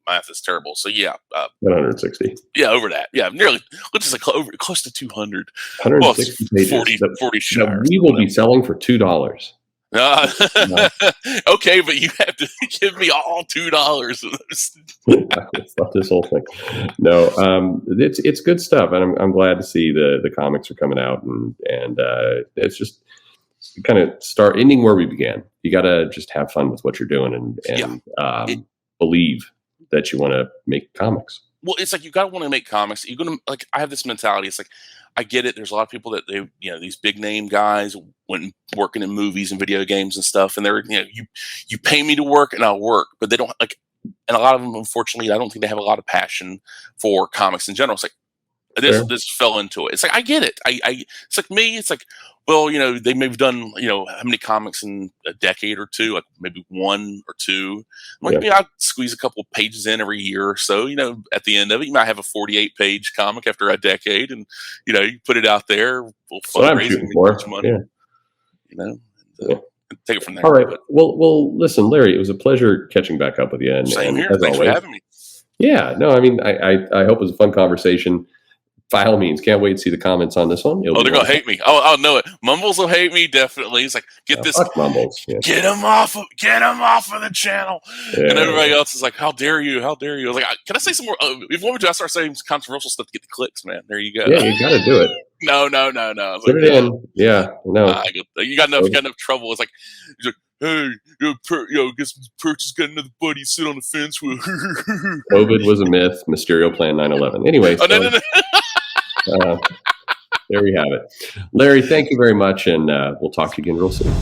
[SPEAKER 3] Math is terrible. So yeah,
[SPEAKER 2] 160.
[SPEAKER 3] Yeah, over that. Yeah, nearly. Let's just like close to 200.
[SPEAKER 2] 160 pages.
[SPEAKER 3] 40 shares.
[SPEAKER 2] We will be selling for $2.
[SPEAKER 3] Okay, but you have to give me all $2.
[SPEAKER 2] It's not this whole thing. No, it's good stuff, and I'm glad to see the comics are coming out, and it's just kind of ending where we began. You got to just have fun with what you're doing, and believe that you want to make comics.
[SPEAKER 3] Well, it's like you got to want to make comics. You're gonna like. I have this mentality. It's like, I get it. There's a lot of people that these big name guys went working in movies and video games and stuff, and they're you pay me to work and I'll work, but they don't like. And a lot of them, unfortunately, I don't think they have a lot of passion for comics in general. It's like this fell into it. It's like I get it. It's like me. It's like, well, they may have done how many comics in a decade or two, like maybe one or two. Like I'll squeeze a couple of pages in every year or so. At the end of it, you might have a 48-page comic after a decade, and you put it out there. We'll fundraise and make money.
[SPEAKER 2] Yeah.
[SPEAKER 3] Take it from there.
[SPEAKER 2] All right. Well, listen, Larry, it was a pleasure catching back up with you. And
[SPEAKER 3] same here.
[SPEAKER 2] Thanks
[SPEAKER 3] for having me.
[SPEAKER 2] Yeah. No, I mean, I hope it was a fun conversation. By all means, can't wait to see the comments on this one.
[SPEAKER 3] They're gonna hate me. I'll know it. Mumbles will hate me definitely. It's like,
[SPEAKER 2] fuck Mumbles. Yeah.
[SPEAKER 3] Get him off of the channel. Yeah. And everybody else is like, how dare you? How dare you? I was like, can I say some more? If you want me to, I start saying some controversial stuff to get the clicks, man. There you go.
[SPEAKER 2] Yeah, you got to do it.
[SPEAKER 3] No.
[SPEAKER 2] Put it in. Yeah, no.
[SPEAKER 3] You got enough trouble. It's like, hey, guess Perch has got another buddy sit on the fence with.
[SPEAKER 2] COVID was a myth. Mysterio planned 9/11. Anyway.
[SPEAKER 3] No.
[SPEAKER 2] There we have it. Larry, thank you very much, and we'll talk to you again real soon.